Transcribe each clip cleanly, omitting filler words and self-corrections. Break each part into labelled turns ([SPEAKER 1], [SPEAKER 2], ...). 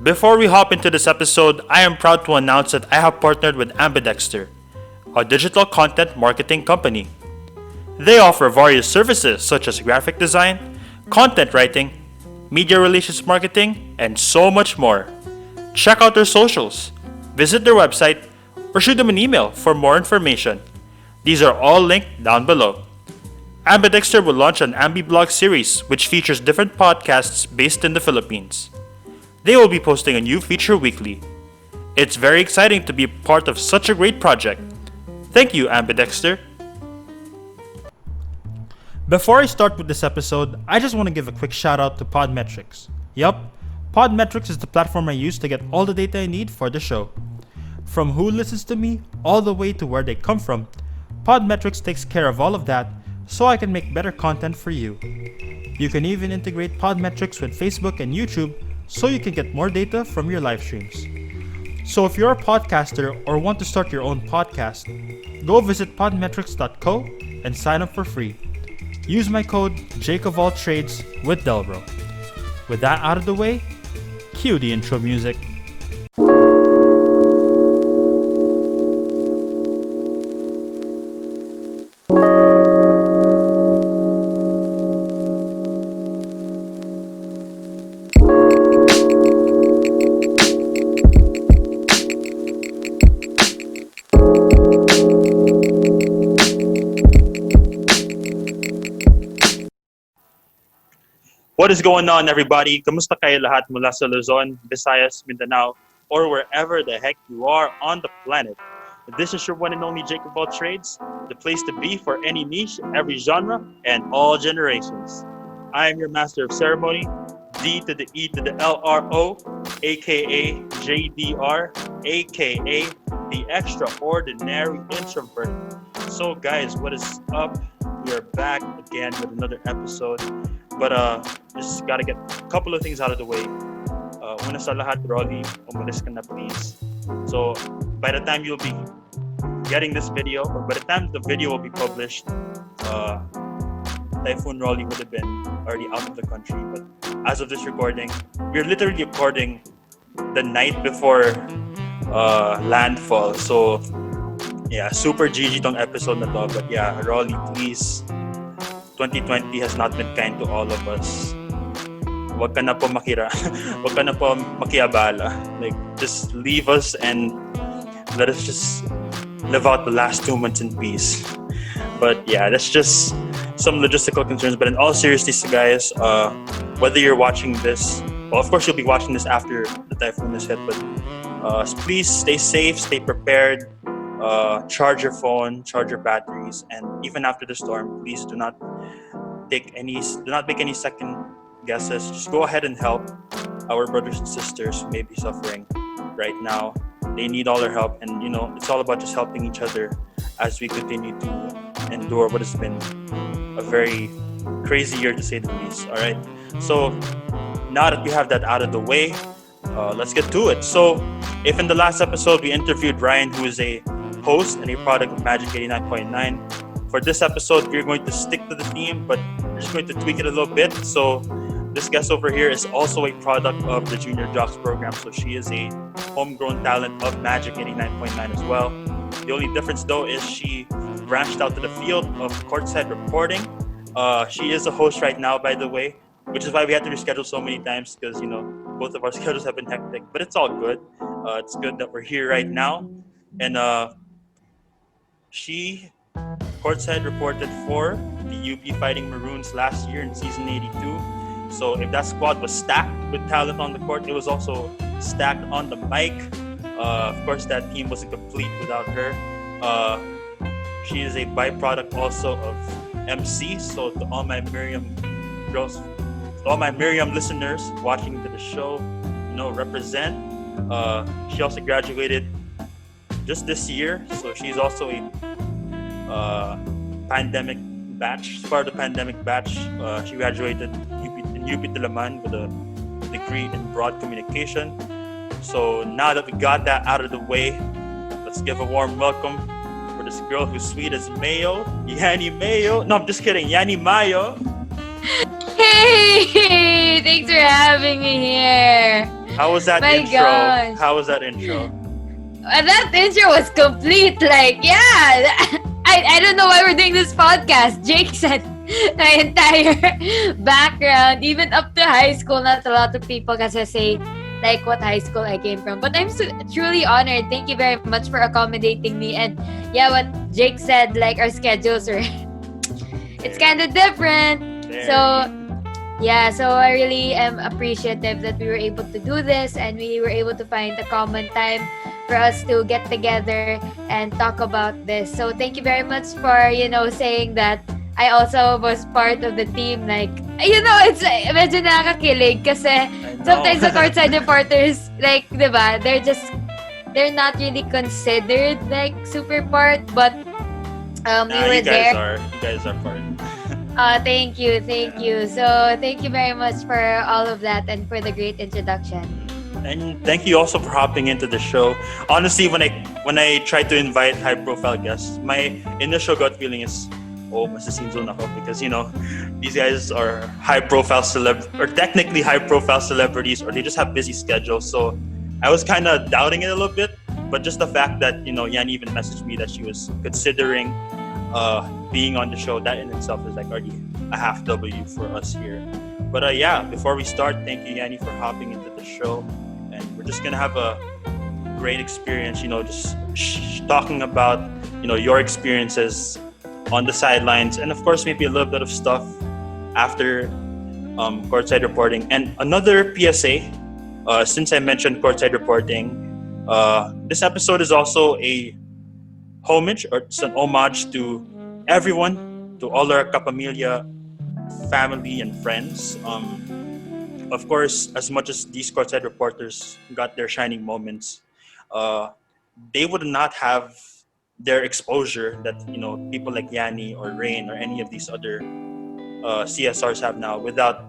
[SPEAKER 1] Before we hop into this episode, I am proud to announce that I have partnered with Ambidexter, a digital content marketing company. They offer various services such as graphic design, content writing, media relations marketing, and so much more. Check out their socials, visit their website, or shoot them an email for more information. These are all linked down below. Ambidexter will launch an AmbiBlog series which features different podcasts based in the Philippines. They will be posting a new feature weekly. It's very exciting to be part of such a great project. Thank you, Ambidexter. Before I start with this episode, I just want to give a quick shout out to Podmetrics. Yup, Podmetrics is the platform I use to get all the data I need for the show. From who listens to me, all the way to where they come from, Podmetrics takes care of all of that so I can make better content for you. You can even integrate Podmetrics with Facebook and YouTube so you can get more data from your live streams. So if you're a podcaster or want to start your own podcast, go visit podmetrics.co and sign up for free. Use my code JakeOfAllTradesWithDelRo. With that out of the way, cue the intro music. What is going on, everybody? Kamusta kayo lahat mula sa Luzon, Visayas, Mindanao, or wherever the heck you are on the planet? This is your one and only Jake of All Trades, the place to be for any niche, every genre, and all generations. I am your master of ceremony, D to the E to the LRO, aka JDR, aka the extraordinary introvert. So guys, what is up? We are back again with another episode. But just gotta get a couple of things out of the way. Una sa lahat, Rolly, umalis ka na please. So by the time you'll be getting this video, or by the time the video will be published, Typhoon Rolly would have been already out of the country. But as of this recording, we're literally recording the night before landfall. So yeah, super GG tong episode na to. But yeah, Rolly, please. 2020 has not been kind to all of us. Wag ka na po wag ka na po makiabala. Like, just leave us and let us just live out the last 2 months in peace. But yeah, that's just some logistical concerns. But in all seriousness, guys, whether you're watching this, well, of course you'll be watching this after the typhoon is hit, but please stay safe, stay prepared. Charge your phone, charge your batteries, and even after the storm, please do not make any second guesses. Just go ahead and help our brothers and sisters who may be suffering right now. They need all our help, and it's all about just helping each other as we continue to endure what has been a very crazy year, to say the least. All right, so now that we have that out of the way, let's get to it. So if in the last episode we interviewed Ryan, who is a host and a product of Magic 89.9. For this episode, we're going to stick to the theme, but we're just going to tweak it a little bit. So this guest over here is also a product of the Junior Jocks program. So she is a homegrown talent of Magic 89.9 as well. The only difference though is she branched out to the field of courtside reporting. She is a host right now, by the way, which is why we had to reschedule so many times because, both of our schedules have been hectic, but it's all good. It's good that we're here right now. And she courtside reported for the UP Fighting Maroons last year in season 82. So if that squad was stacked with talent on the court, it was also stacked on the mic. Of course, that team wasn't complete without her. She is a byproduct also of MC. So to all my Miriam girls, to all my Miriam listeners watching the show, represent. She also graduated just this year, so she's also a pandemic batch. Part of the pandemic batch, she graduated in UP Diliman with a degree in broad communication. So now that we got that out of the way, let's give a warm welcome for this girl who's sweet as Mayo, Yani Mayo. No, I'm just kidding, Yani Mayo.
[SPEAKER 2] Hey, thanks for having me here.
[SPEAKER 1] How was that
[SPEAKER 2] My
[SPEAKER 1] intro?
[SPEAKER 2] gosh.
[SPEAKER 1] How was that intro?
[SPEAKER 2] That intro was complete. Like, yeah. I don't know why we're doing this podcast. Jake said my entire background, even up to high school. Not a lot of people can say like what high school I came from. But I'm truly honored. Thank you very much for accommodating me. And yeah, what Jake said, like our schedules are it's kind of different. So yeah, so I really am appreciative that we were able to do this and we were able to find a common time for us to get together and talk about this. So thank you very much for, saying that I also was part of the team. Like, it's medyo nakakakilig kasi sometimes the courtside reporters, like, diba, they're not really considered like super part, but we were there.
[SPEAKER 1] You guys are part.
[SPEAKER 2] Thank you. So thank you very much for all of that and for the great introduction.
[SPEAKER 1] And thank you also for hopping into the show. Honestly, when I try to invite high-profile guests, my initial gut feeling is, masisinzon ako because these guys are high-profile or technically high-profile celebrities, or they just have busy schedules. So I was kind of doubting it a little bit, but just the fact that Yani even messaged me that she was considering being on the show, that in itself is like already a half W for us here. But before we start, thank you, Yani, for hopping into the show. And we're just going to have a great experience, just talking about, your experiences on the sidelines. And of course, maybe a little bit of stuff after courtside reporting. And another PSA, since I mentioned courtside reporting, this episode is also a homage, or it's an homage to everyone, to all our Kapamilya family and friends. Of course, as much as these courtside reporters got their shining moments, they would not have their exposure that people like Yani or Rain or any of these other CSRs have now without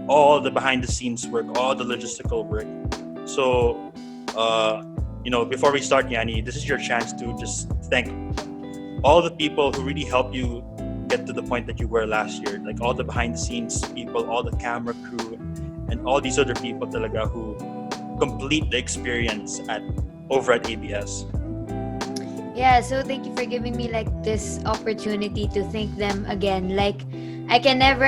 [SPEAKER 1] all the behind the scenes work, all the logistical work. So before we start, Yani, this is your chance to just thank all the people who really helped you get to the point that you were last year, like all the behind the scenes people, all the camera crew, and all these other people talaga who complete the experience over at ABS.
[SPEAKER 2] Yeah, so thank you for giving me like this opportunity to thank them again. Like, I can never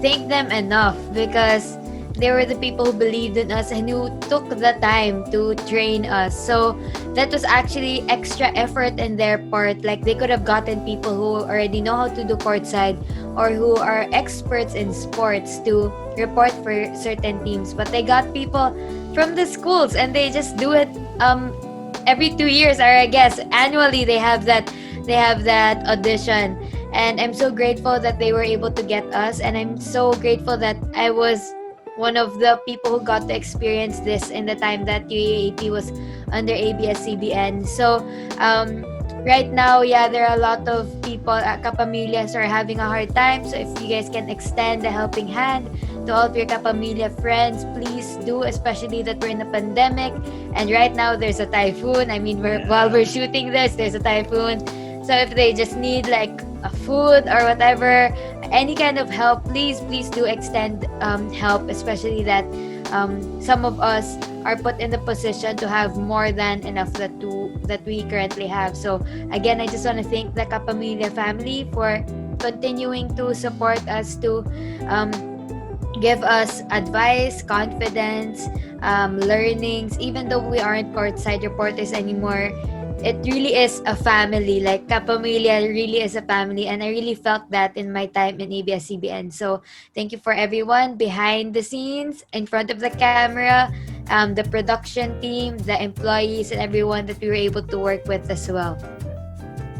[SPEAKER 2] thank them enough because they were the people who believed in us and who took the time to train us. So that was actually extra effort in their part. Like, they could have gotten people who already know how to do courtside or who are experts in sports to report for certain teams, but they got people from the schools and they just do it every 2 years, or I guess annually they have that audition. And I'm so grateful that they were able to get us, and I'm so grateful that I was one of the people who got to experience this in the time that UAAP was under ABS-CBN. So right now, there are a lot of people at Kapamilya who are having a hard time. So if you guys can extend a helping hand to all of your Kapamilya friends, please do, especially that we're in a pandemic. And right now, there's a typhoon. I mean, while we're shooting this, there's a typhoon. So if they just need like a food or whatever, any kind of help, please do extend help, especially that some of us are put in the position to have more than enough that we currently have. So again, I just want to thank the Kapamilya family for continuing to support us, to give us advice, confidence, learnings. Even though we aren't courtside reporters anymore, it really is a family. Like, Kapamilya really is a family, and I really felt that in my time in ABS-CBN. So thank you for everyone behind the scenes, in front of the camera, the production team, the employees, and everyone that we were able to work with as well.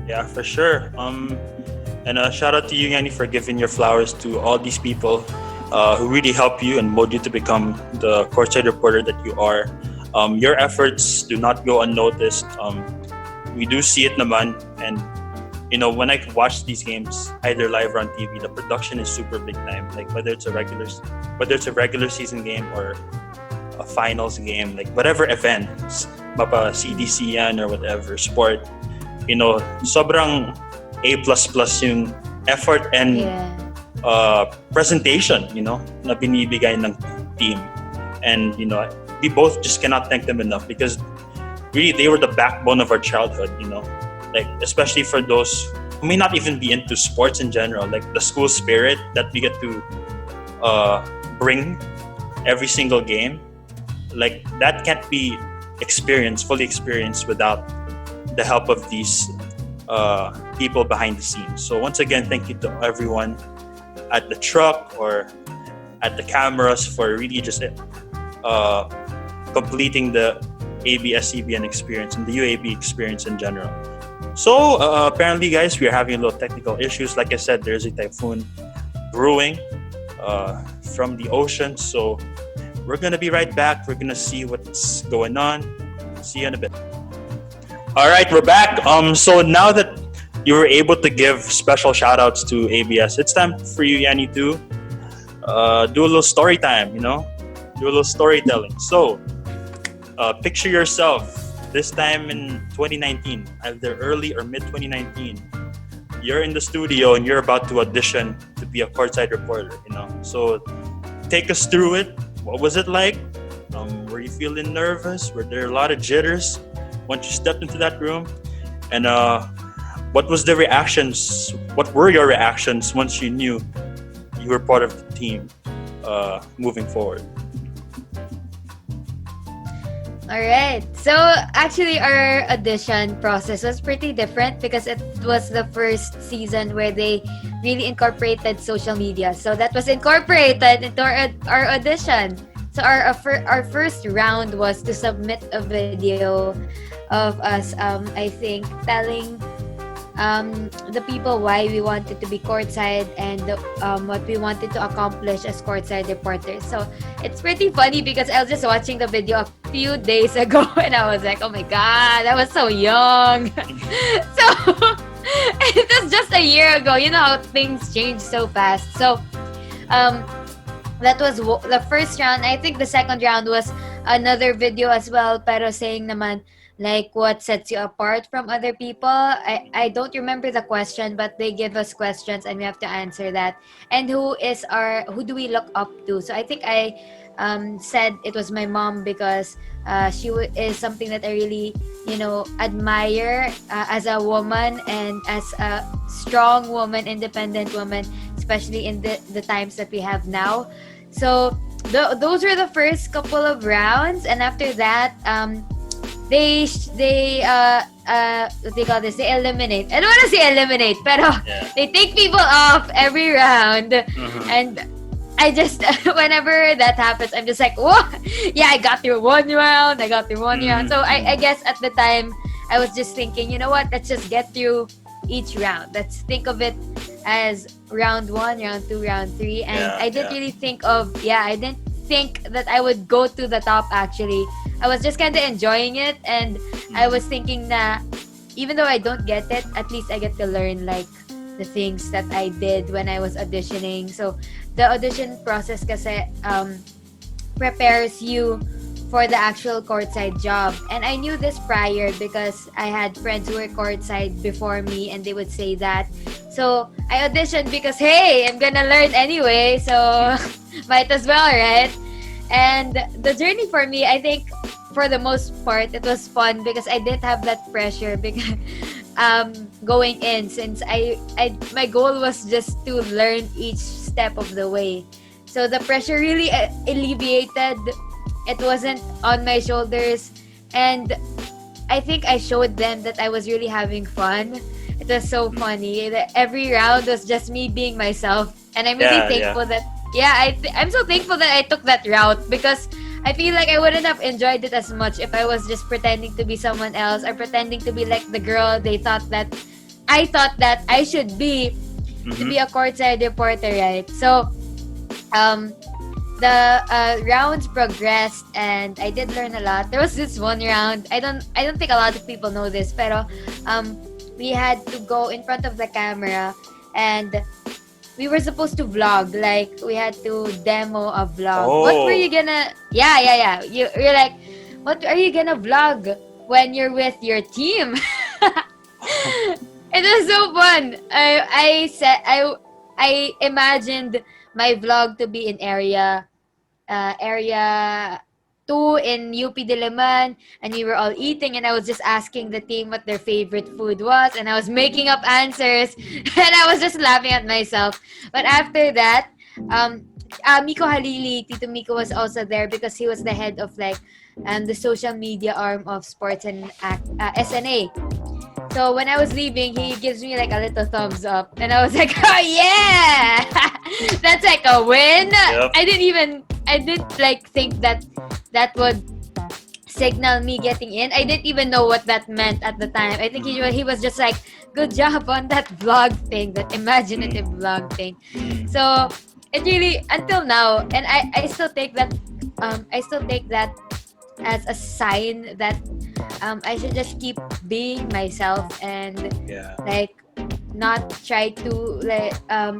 [SPEAKER 1] Yeah, for sure. And shout out to you, Yani, for giving your flowers to all these people who really help you and mold you to become the courtside reporter that you are. Your efforts do not go unnoticed. We do see it naman, and when I watch these games either live or on TV, the production is super big time. Like, whether it's a regular season game or a finals game, like whatever event, mapa CDC yan or whatever sport, sobrang A++ yung effort and presentation, na binibigay ng team. And we both just cannot thank them enough, because really they were the backbone of our childhood, like especially for those who may not even be into sports in general, like the school spirit that we get to bring every single game, like that can't be fully experienced without the help of these people behind the scenes. So once again, thank you to everyone at the truck or at the cameras for really just completing the ABS-CBN experience and the UAB experience in general. So apparently, guys, we are having a little technical issues. Like I said, there's a typhoon brewing from the ocean. So we're gonna be right back. We're gonna see what's going on. See you in a bit. All right, we're back. So now that you were able to give special shout outs to ABS, it's time for you, Yani, to do a little story time, do a little storytelling. So picture yourself this time in 2019, either early or mid 2019. You're in the studio and you're about to audition to be a courtside reporter, So take us through it. What was it like? Were you feeling nervous? Were there a lot of jitters once you stepped into that room? And what were your reactions once you knew you were part of the team moving forward?
[SPEAKER 2] All right. So actually, our audition process was pretty different because it was the first season where they really incorporated social media. So that was incorporated into our audition. So our first round was to submit a video of us, I think, telling the people why we wanted to be courtside and what we wanted to accomplish as courtside reporters. So it's pretty funny because I was just watching the video a few days ago and I was like, oh my god, I was so young. So it was just a year ago. You know how things change so fast. So that was the first round. I think the second round was another video as well, pero saying naman like what sets you apart from other people. I don't remember the question, but they give us questions and we have to answer that. And who do we look up to? So I think I said it was my mom because she is something that I really admire as a woman and as a strong woman, independent woman, especially in the times that we have now. So those were the first couple of rounds, and after that they what they call this, they eliminate. I don't want to say eliminate, pero they take people off every round. And I just whenever that happens, I'm just like, whoa, yeah, I got through one round. So I guess at the time I was just thinking, you know what, let's just get through each round. Let's think of it as round 1, round 2, round 3. And I didn't really think I didn't think that I would go to the top. Actually, I was just kind of enjoying it, and I was thinking that even though I don't get it, at least I get to learn like the things that I did when I was auditioning. So the audition process kasi prepares you for the actual courtside job. And I knew this prior because I had friends who were courtside before me and they would say that. So I auditioned because, hey, I'm gonna learn anyway, so might as well, right? And the journey for me, I think for the most part, it was fun because I didn't have that pressure because going in, since my goal was just to learn each step of the way. So the pressure really alleviated. It wasn't on my shoulders, and I think I showed them that I was really having fun. It was so funny. Every round was just me being myself, and I'm really thankful that I'm so thankful that I took that route, because I feel like I wouldn't have enjoyed it as much if I was just pretending to be someone else or pretending to be like the girl I thought that I should be to be a courtside reporter, right? So the rounds progressed and I did learn a lot. There was this one round, I don't think a lot of people know this, pero we had to go in front of the camera and we were supposed to vlog. Like, we had to demo a vlog. What were you gonna... Yeah. You're like, what are you gonna vlog when you're with your team? It was so fun. I imagined my vlog to be in area 2 in UP Diliman, and we were all eating, and I was just asking the team what their favorite food was, and I was making up answers, and I was just laughing at myself. But after that, Miko Halili, Tito Miko was also there because he was the head of like the social media arm of sports and SNA. So when I was leaving, he gives me like a little thumbs up, and I was like, "Oh yeah, that's like a win."
[SPEAKER 1] Yep.
[SPEAKER 2] I didn't like think that that would signal me getting in. I didn't even know what that meant at the time. I think he was just like, "Good job on that vlog thing, that imaginative vlog thing." So it really until now, and I still take that as a sign that I should just keep being myself and
[SPEAKER 1] Yeah.
[SPEAKER 2] like not try to like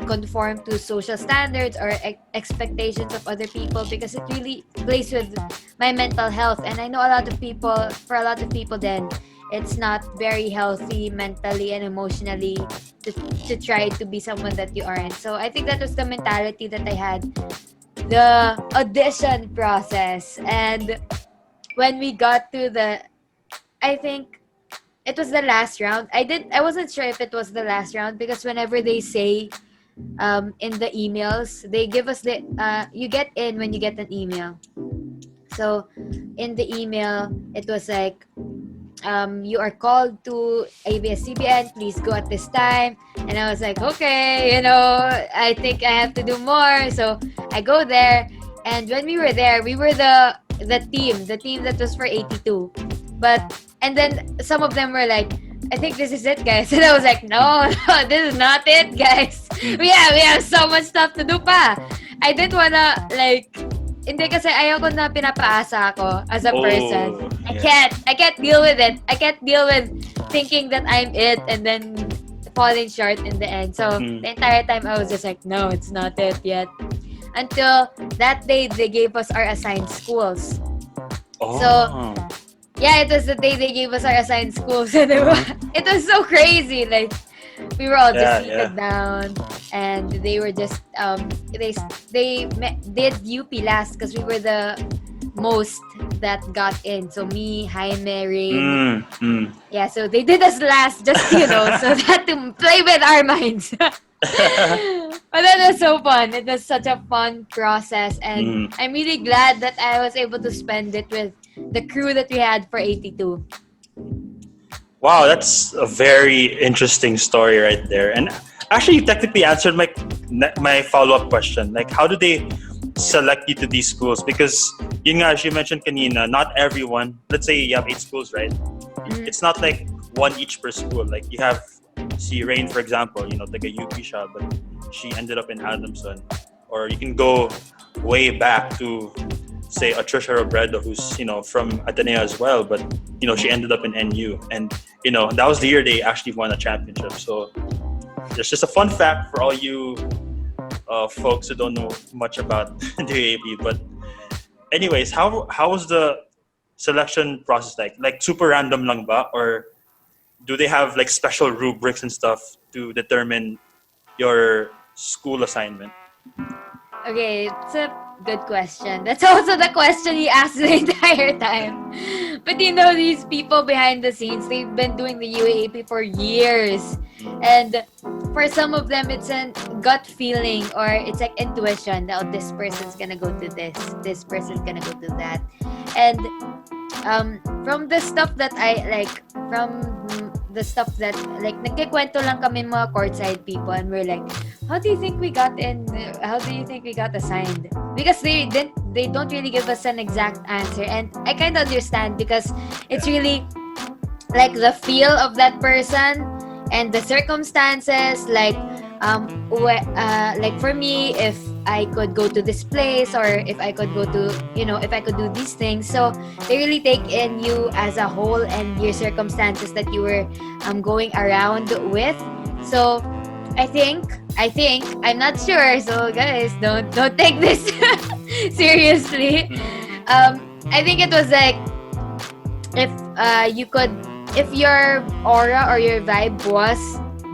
[SPEAKER 2] conform to social standards or expectations of other people, because it really plays with my mental health. And I know a lot of people then it's not very healthy mentally and emotionally to try to be someone that you aren't. So I think that was the mentality that I had the audition process. And when we got to I think it was the last round. I wasn't sure if it was the last round, because whenever they say in the emails, they give us the you get in when you get an email. So in the email it was like you are called to ABS-CBN, please go at this time. And I was like, okay, I think I have to do more. So I go there, and when we were there, we were the team that was for 82. And then some of them were like, I think this is it, guys. And I was like, no, this is not it, guys. We have so much stuff to do pa. I didn't wanna like, hindi kasi ayoko na pinapaasa ako as a person. I can't deal with it. I can't deal with thinking that I'm it and then falling short in the end. So the entire time I was just like, no, it's not it yet. Until that day they gave us our assigned schools. So yeah, it was the day they gave us our assigned schools. And it was so crazy. Like, we were all just seated down, and they were just they did UP last because we were the most that got in. So me, Jaime, Rain. Yeah, so they did us last, just so that to play with our minds. But that was so fun. It was such a fun process, and I'm really glad that I was able to spend it with the crew that we had for 82.
[SPEAKER 1] Wow, that's a very interesting story right there. And actually, you technically answered my follow-up question. Like, how do they select you to these schools? Because yun nga, as you mentioned kanina, not everyone, let's say you have 8 schools, right? It's not like one each per school. Like, you have, see Rain, for example, like a UP siya, but she ended up in Adamson. Or you can go way back to, say, a Trisha Robredo, who's, from Ateneo as well, but, she ended up in NU. And, that was the year they actually won a championship. So there's just a fun fact for all you folks who don't know much about the UAAP. But anyways, how was the selection process like? Like, super random lang ba? Or do they have like special rubrics and stuff to determine your school assignment?
[SPEAKER 2] Okay, it's a good question. That's also the question he asked the entire time. But these people behind the scenes, they've been doing the UAAP for years. And for some of them, it's a gut feeling, or it's like intuition that this person's gonna go to this person's gonna go to that. And from the stuff that nagkikwento lang kami mga courtside people, and we're like, how do you think we got in? How do you think we got assigned? Because they don't really give us an exact answer, and I kind of understand, because it's really like the feel of that person and the circumstances. Like for me, if I could go to this place, or if I could go to, if I could do these things. So they really take in you as a whole and your circumstances that you were going around with. So I think I'm not sure. So guys, don't take this seriously. I think it was like, if your aura or your vibe was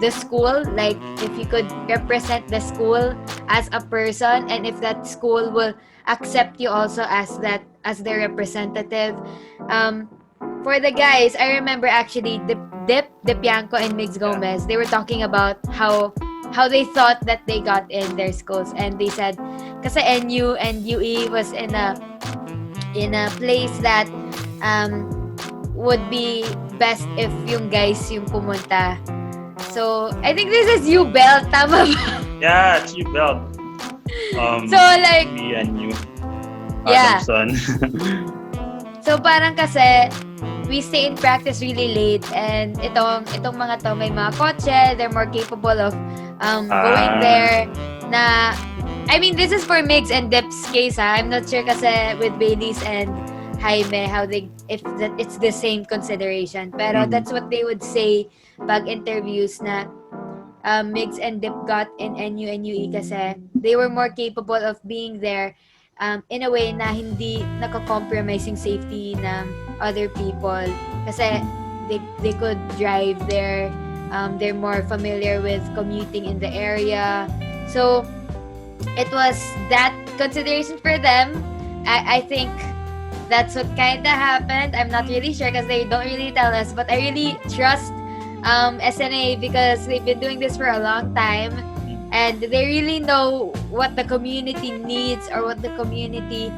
[SPEAKER 2] the school, like if you could represent the school as a person, and if that school will accept you also as that, as their representative. um for the guys, I remember actually De Pianco and Migs
[SPEAKER 1] Yeah.
[SPEAKER 2] Gomez, they were talking about how they thought that they got in their schools, and they said kasi NU and UE was in a place that um would be best if yung guys yung pumunta. So I think this is U Belt, tama ba?
[SPEAKER 1] Yeah, it's you belt.
[SPEAKER 2] So like,
[SPEAKER 1] Me and you,
[SPEAKER 2] yeah.
[SPEAKER 1] Adamson.
[SPEAKER 2] So parang kasi we stay in practice really late, and itong mga to may mga kotse, they're more capable of going there na, I mean, this is for Migs and Dip's case, ha. I'm not sure kasi with Baileys and Jaime how they, if that it's the same consideration, pero that's what they would say pag interviews na Migs and Dip got in NU and UE kasi they were more capable of being there in a way na hindi nako-compromise yung safety ng other people, kasi they could drive there, they're more familiar with commuting in the area. So it was that consideration for them. I think that's what kind of happened. I'm not really sure because they don't really tell us, but I really trust SNA because they've been doing this for a long time, and they really know what the community needs or what the community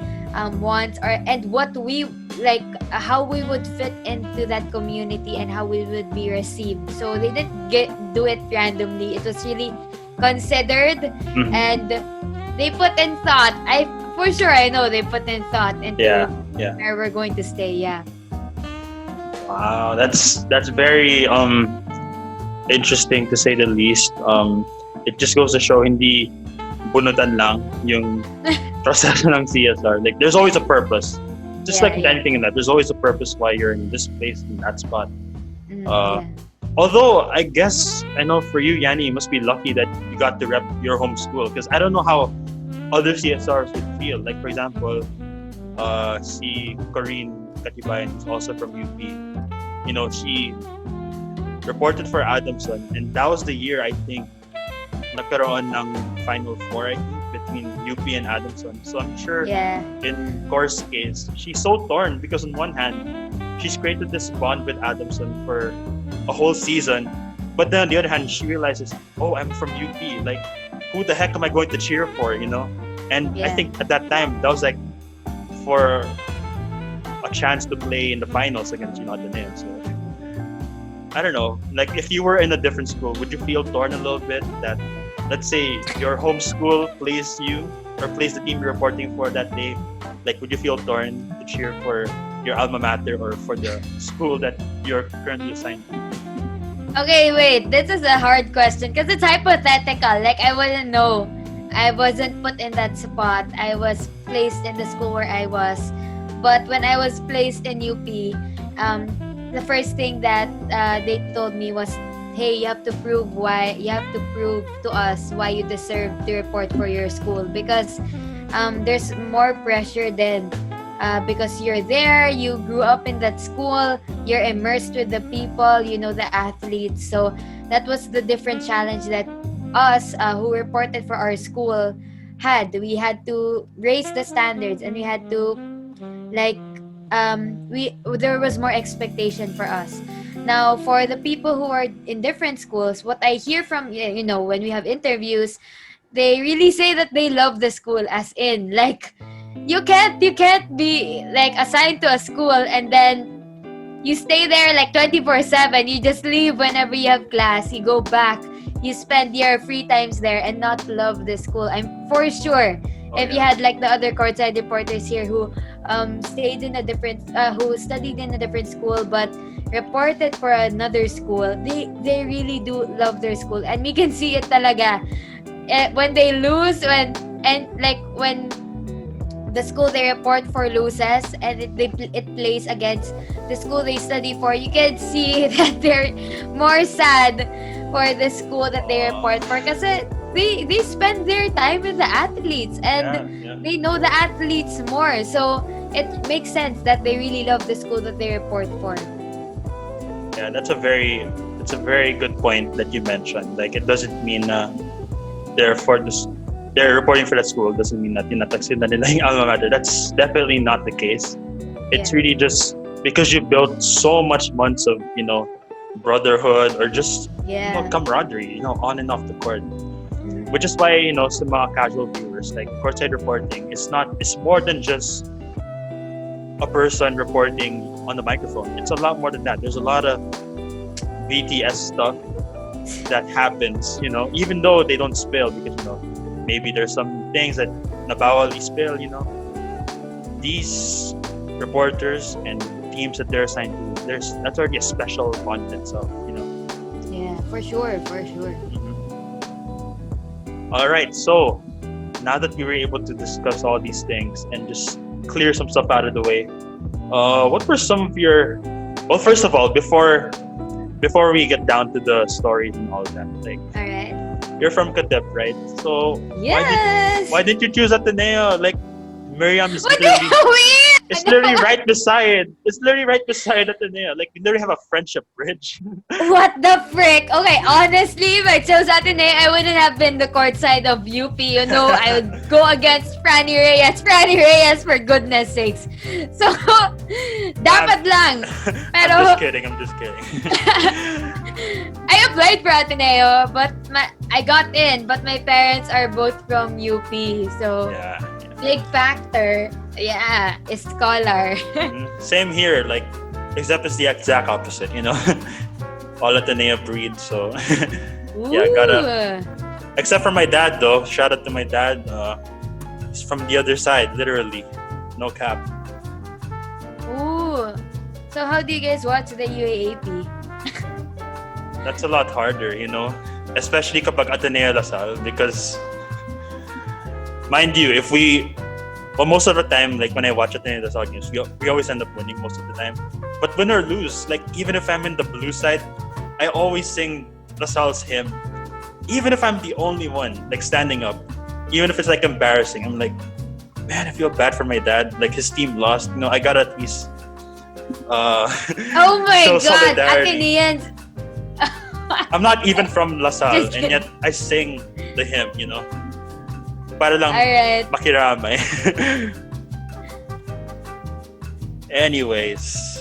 [SPEAKER 2] wants, or and what we like, how we would fit into that community and how we would be received. So they didn't do it randomly. It was really considered, and they put in thought. I know they put in thought into where we're going to stay. Yeah.
[SPEAKER 1] Wow, that's very interesting to say the least. It just goes to show hindi bunutan lang yung proseso ng CSR. Like there's always a purpose. Just like with anything in that, there's always a purpose why you're in this place, in that spot. Although I guess I know for you, Yani, you must be lucky that you got to rep your home school, because I don't know how other CSRs would feel. Like for example, si Corinne Katibayan is also from UP. You know, she reported for Adamson, and that was the year I think nagkaroon ng Final Four, I think, between UP and Adamson. So I'm sure in Cor's case, she's so torn because on one hand, she's created this bond with Adamson for a whole season, but then on the other hand, she realizes, oh, I'm from UP. Like, who the heck am I going to cheer for, you know? And I think at that time, that was like for a chance to play in the finals against Ateneo. So I don't know, like if you were in a different school, would you feel torn a little bit that, let's say your home school plays you or plays the team you're reporting for that day? Like, would you feel torn to cheer for your alma mater or for the school that you're currently assigned to?
[SPEAKER 2] Okay, wait. This is a hard question because it's hypothetical. Like, I wouldn't know. I wasn't put in that spot. I was placed in the school where I was. But when I was placed in UP, the first thing that they told me was, hey, you have to prove to us why you deserve to report for your school, because there's more pressure than because you're there, you grew up in that school, you're immersed with the people, you know, the athletes. So that was the different challenge that us who reported for our school had. We had to raise the standards, and we had to there was more expectation for us. Now, for the people who are in different schools, what I hear from, you know, when we have interviews, they really say that they love the school, as in, like, you can't be like assigned to a school and then you stay there like 24/7. You just leave whenever you have class, you go back, you spend your free times there and not love the school. I'm for sure if you had like the other courtside reporters here who studied in a different school but reported for another school, they really do love their school, and we can see it talaga when they lose, when the school they report for loses and it plays against the school they study for. You can see that they're more sad for the school that they report for, kasi they spend their time with the athletes and they know the athletes more. So it makes sense that they really love the school that they report for.
[SPEAKER 1] Yeah, that's a very good point that you mentioned. Like, it doesn't mean they're for they're reporting for that school doesn't mean that tinatagsin na nila yung alma mater. That's definitely not the case. It's really just because you built so much months of, brotherhood or just camaraderie, on and off the court. Which is why, some mga casual viewers, like courtside reporting, it's more than just a person reporting on the microphone. It's a lot more than that. There's a lot of BTS stuff that happens, even though they don't spill because, maybe there's some things that nabawal spill, These reporters and teams that they're assigned to, that's already a special bond itself,
[SPEAKER 2] Yeah, for sure.
[SPEAKER 1] All right, so now that we were able to discuss all these things and just clear some stuff out of the way, what were some of your... Well, first of all, before we get down to the stories and all that, like,
[SPEAKER 2] All right.
[SPEAKER 1] you're from Katep, right? So
[SPEAKER 2] Yes.
[SPEAKER 1] why did you choose Ateneo? Like, Miriam is
[SPEAKER 2] What do you mean?
[SPEAKER 1] it's literally right beside. It's literally right beside Ateneo. Like, we literally have a friendship bridge.
[SPEAKER 2] What the frick? Okay, honestly, if I chose Ateneo, I wouldn't have been the court side of UP. I would go against Franny Reyes. Franny Reyes, for goodness sakes. So, dapat lang. Pero,
[SPEAKER 1] I'm just kidding.
[SPEAKER 2] I applied for Ateneo, but I got in. But my parents are both from UP. So,
[SPEAKER 1] Yeah.
[SPEAKER 2] big factor. Yeah, is scholar.
[SPEAKER 1] Same here. Like, except it's the exact opposite, All Ateneo breed, so... Yeah, except for my dad, though. Shout out to my dad. He's from the other side, literally. No cap.
[SPEAKER 2] Ooh. So how do you guys watch the UAAP?
[SPEAKER 1] That's a lot harder, Especially kapag Ateneo Lasal, because... Mind you, most of the time, like when I watch Ateneo Lasal games, we always end up winning most of the time. But win or lose, like even if I'm in the blue side, I always sing Lasal's hymn. Even if I'm the only one, like standing up, even if it's like embarrassing, I'm like, man, I feel bad for my dad. Like his team lost, I gotta at least
[SPEAKER 2] oh my
[SPEAKER 1] show
[SPEAKER 2] god,
[SPEAKER 1] solidarity.
[SPEAKER 2] Ateneans.
[SPEAKER 1] I'm not even from Lasal, and yet I sing the hymn, Para lang
[SPEAKER 2] Alright.
[SPEAKER 1] makiramay. Anyways,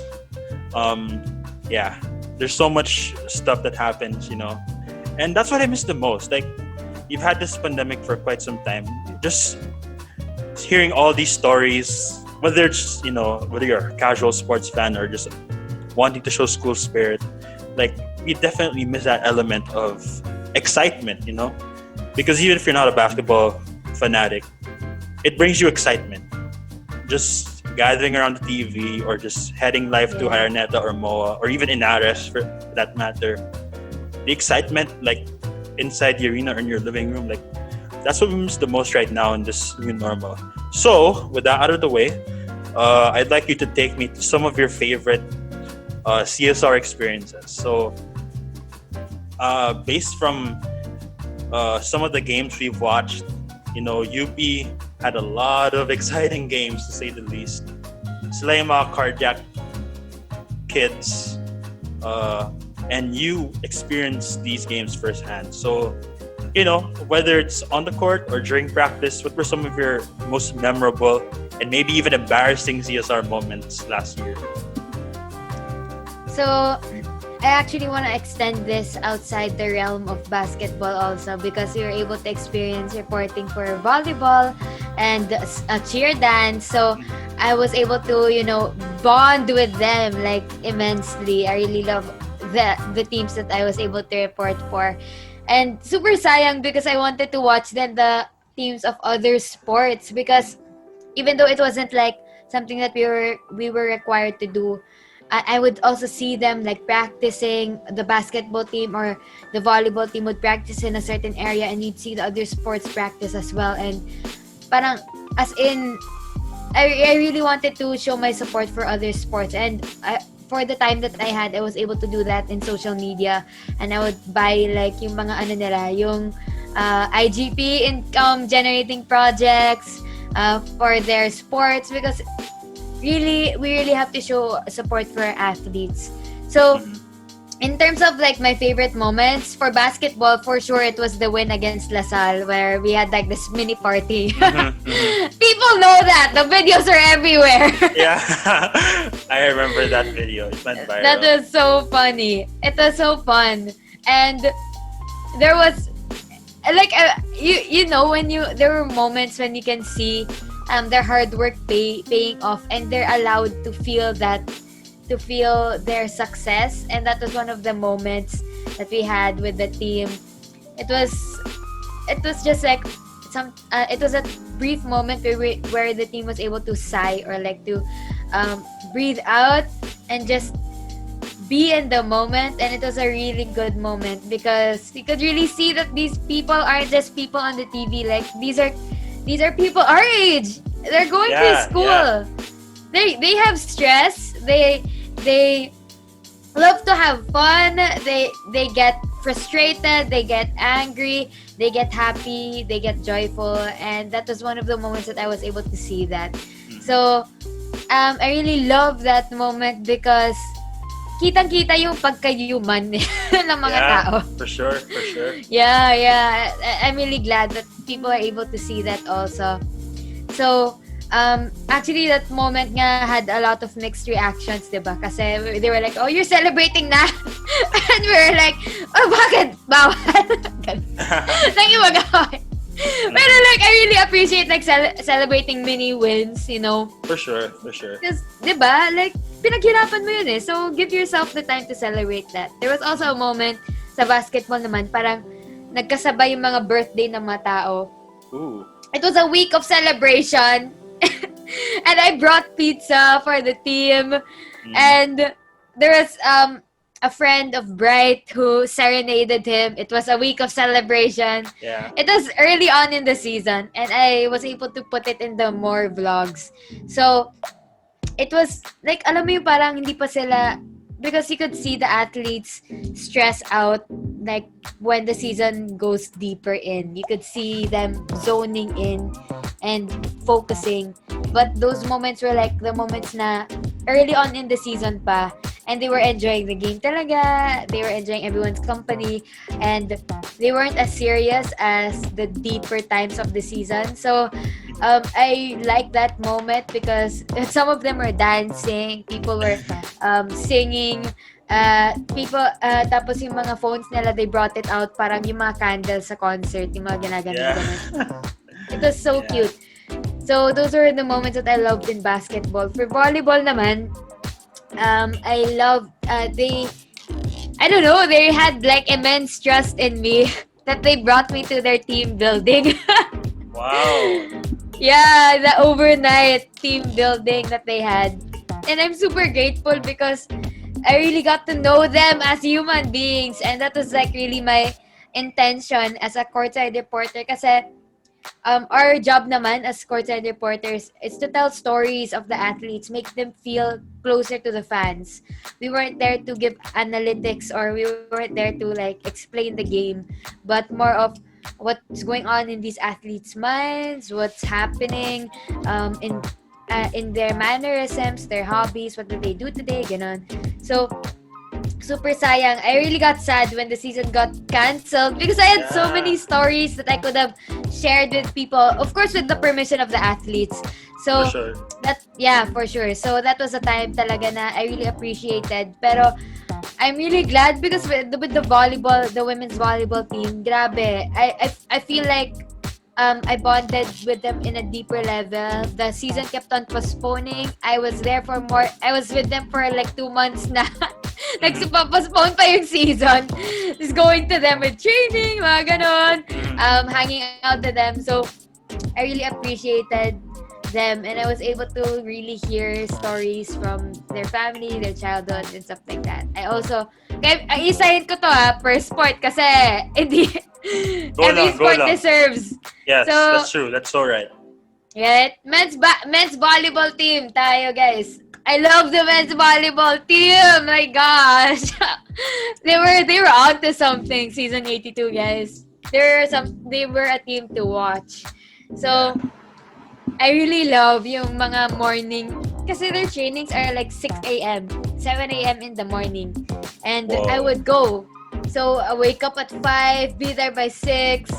[SPEAKER 1] yeah, there's so much stuff that happens, and that's what I miss the most. Like, you've had this pandemic for quite some time. Just hearing all these stories, whether it's, whether you're a casual sports fan or just wanting to show school spirit, like, we definitely miss that element of excitement, because even if you're not a basketball fanatic, it brings you excitement. Just gathering around the TV or just heading live to Araneta or MOA or even Ynares for that matter. The excitement, like inside the arena or in your living room, like that's what we miss the most right now in this new normal. So, with that out of the way, I'd like you to take me to some of your favorite CSR experiences. So, based from some of the games we've watched, UP had a lot of exciting games, to say the least. Sila yung mga cardiac kids, and you experienced these games firsthand. So, whether it's on the court or during practice, what were some of your most memorable and maybe even embarrassing CSR moments last year?
[SPEAKER 2] So, I actually want to extend this outside the realm of basketball also, because we were able to experience reporting for volleyball and a cheer dance. So I was able to, bond with them like immensely. I really love the teams that I was able to report for. And super sayang because I wanted to watch then the teams of other sports, because even though it wasn't like something that we were required to do, I would also see them like practicing. The basketball team or the volleyball team would practice in a certain area, and you'd see the other sports practice as well. And parang, as in, I really wanted to show my support for other sports. And for the time that I had, I was able to do that in social media. And I would buy like yung mga yung IGP, income generating projects for their sports, because we really have to show support for our athletes. So in terms of like my favorite moments for basketball, for sure it was the win against LaSalle where we had like this mini party. People know that the videos are everywhere.
[SPEAKER 1] Yeah, I remember that video. It went viral.
[SPEAKER 2] That was so funny. It was so fun, and there was like you know when there were moments when you can see their hard work paying off, and they're allowed to feel their success, and that was one of the moments that we had with the team. It was just like it was a brief moment where the team was able to sigh or like to breathe out and just be in the moment, and it was a really good moment because you could really see that these people aren't just people on the TV. Like these are people our age. They're going to school. Yeah. They have stress. They love to have fun. They get frustrated. They get angry. They get happy. They get joyful, and that was one of the moments that I was able to see that. So I really love that moment because kitang-kita yung pagka-human ng mga tao.
[SPEAKER 1] For sure.
[SPEAKER 2] Yeah. I'm really glad that people are able to see that also. So, actually, that moment nga had a lot of mixed reactions, diba? Kasi they were like, oh, you're celebrating na? And we were like, oh, bakit? Bawal. Nang iwagawin. Pero like, I really appreciate like celebrating mini wins, you know?
[SPEAKER 1] For sure.
[SPEAKER 2] Because, diba? Like, pinaghirapan mo yun eh. So, give yourself the time to celebrate that. There was also a moment sa basketball naman, parang nagkasabay yung mga birthday ng mga tao.
[SPEAKER 1] Ooh.
[SPEAKER 2] It was a week of celebration. And I brought pizza for the team. And there was a friend of Bright who serenaded him. It was a week of celebration.
[SPEAKER 1] Yeah.
[SPEAKER 2] It was early on in the season, and I was able to put it in the more vlogs. So, it was like, alam mo yung parang hindi pa sila, because you could see the athletes stress out like when the season goes deeper in. You could see them zoning in and focusing. But those moments were like the moments na early on in the season pa, and they were enjoying the game talaga. They were enjoying everyone's company, and they weren't as serious as the deeper times of the season. So I like that moment because some of them were dancing, people were singing, tapos yung mga phones nila, they brought it out, parang yung mga candles sa concert, yung mga ganun. It was so cute. So those were the moments that I loved in basketball. For volleyball naman, I love they had like immense trust in me that they brought me to their team building.
[SPEAKER 1] Wow.
[SPEAKER 2] Yeah, the overnight team building that they had. And I'm super grateful because I really got to know them as human beings, and that was like really my intention as a courtside reporter kasi our job naman as courtside reporters is to tell stories of the athletes, make them feel closer to the fans. We weren't there to give analytics or we weren't there to like explain the game, but more of what's going on in these athletes' minds, what's happening in their mannerisms, their hobbies, what did they do today, ganon. So, super sayang. I really got sad when the season got cancelled because I had so many stories that I could have shared with people, of course with the permission of the athletes. So,
[SPEAKER 1] for sure.
[SPEAKER 2] For sure. So, that was a time talaga na I really appreciated. Pero, I'm really glad because with the volleyball, the women's volleyball team, grabe. I feel like I bonded with them in a deeper level. The season kept on postponing. I was with them for like 2 months na. Nagsupa-postpone pa yung season. Just going to them with training, mga ganon. Hanging out to them. So, I really appreciated them, and I was able to really hear stories from their family, their childhood, and stuff like that. I also, isahin ko to per sport kasi every sport deserves.
[SPEAKER 1] Yes,
[SPEAKER 2] so,
[SPEAKER 1] that's true. That's so right.
[SPEAKER 2] Yeah, men's volleyball team tayo, guys. I love the men's volleyball team. My gosh. they were on to something season 82, guys. They were a team to watch. So, I really love yung mga morning kasi their trainings are like 6 a.m. 7 a.m. in the morning. And I
[SPEAKER 1] Whoa.
[SPEAKER 2] would go. So I wake up at 5, be there by 6.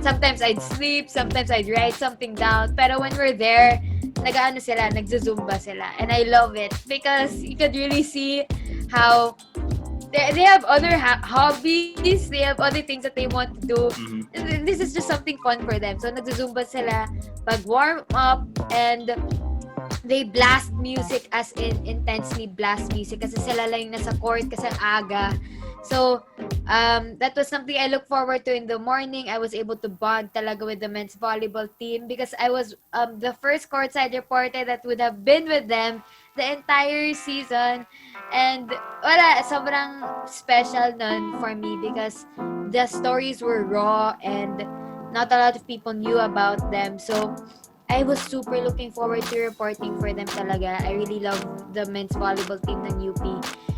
[SPEAKER 2] Sometimes I'd sleep, sometimes I'd write something down. Pero when we're there, nag-ano sila, nagzuzumba sila. And I love it because you could really see how they have other hobbies, they have other things that they want to do. This is just something fun for them. So nagzuzumba sila pag warm up, and they blast music, as in intensely blast music kasi sila lang yung nasa court kasi aga. So that was something I look forward to in the morning. I was able to bond talaga with the men's volleyball team because I was the first courtside reporter that would have been with them the entire season. And wala, sobrang special nun for me because the stories were raw and not a lot of people knew about them. So I was super looking forward to reporting for them talaga. I really love the men's volleyball team ng UP.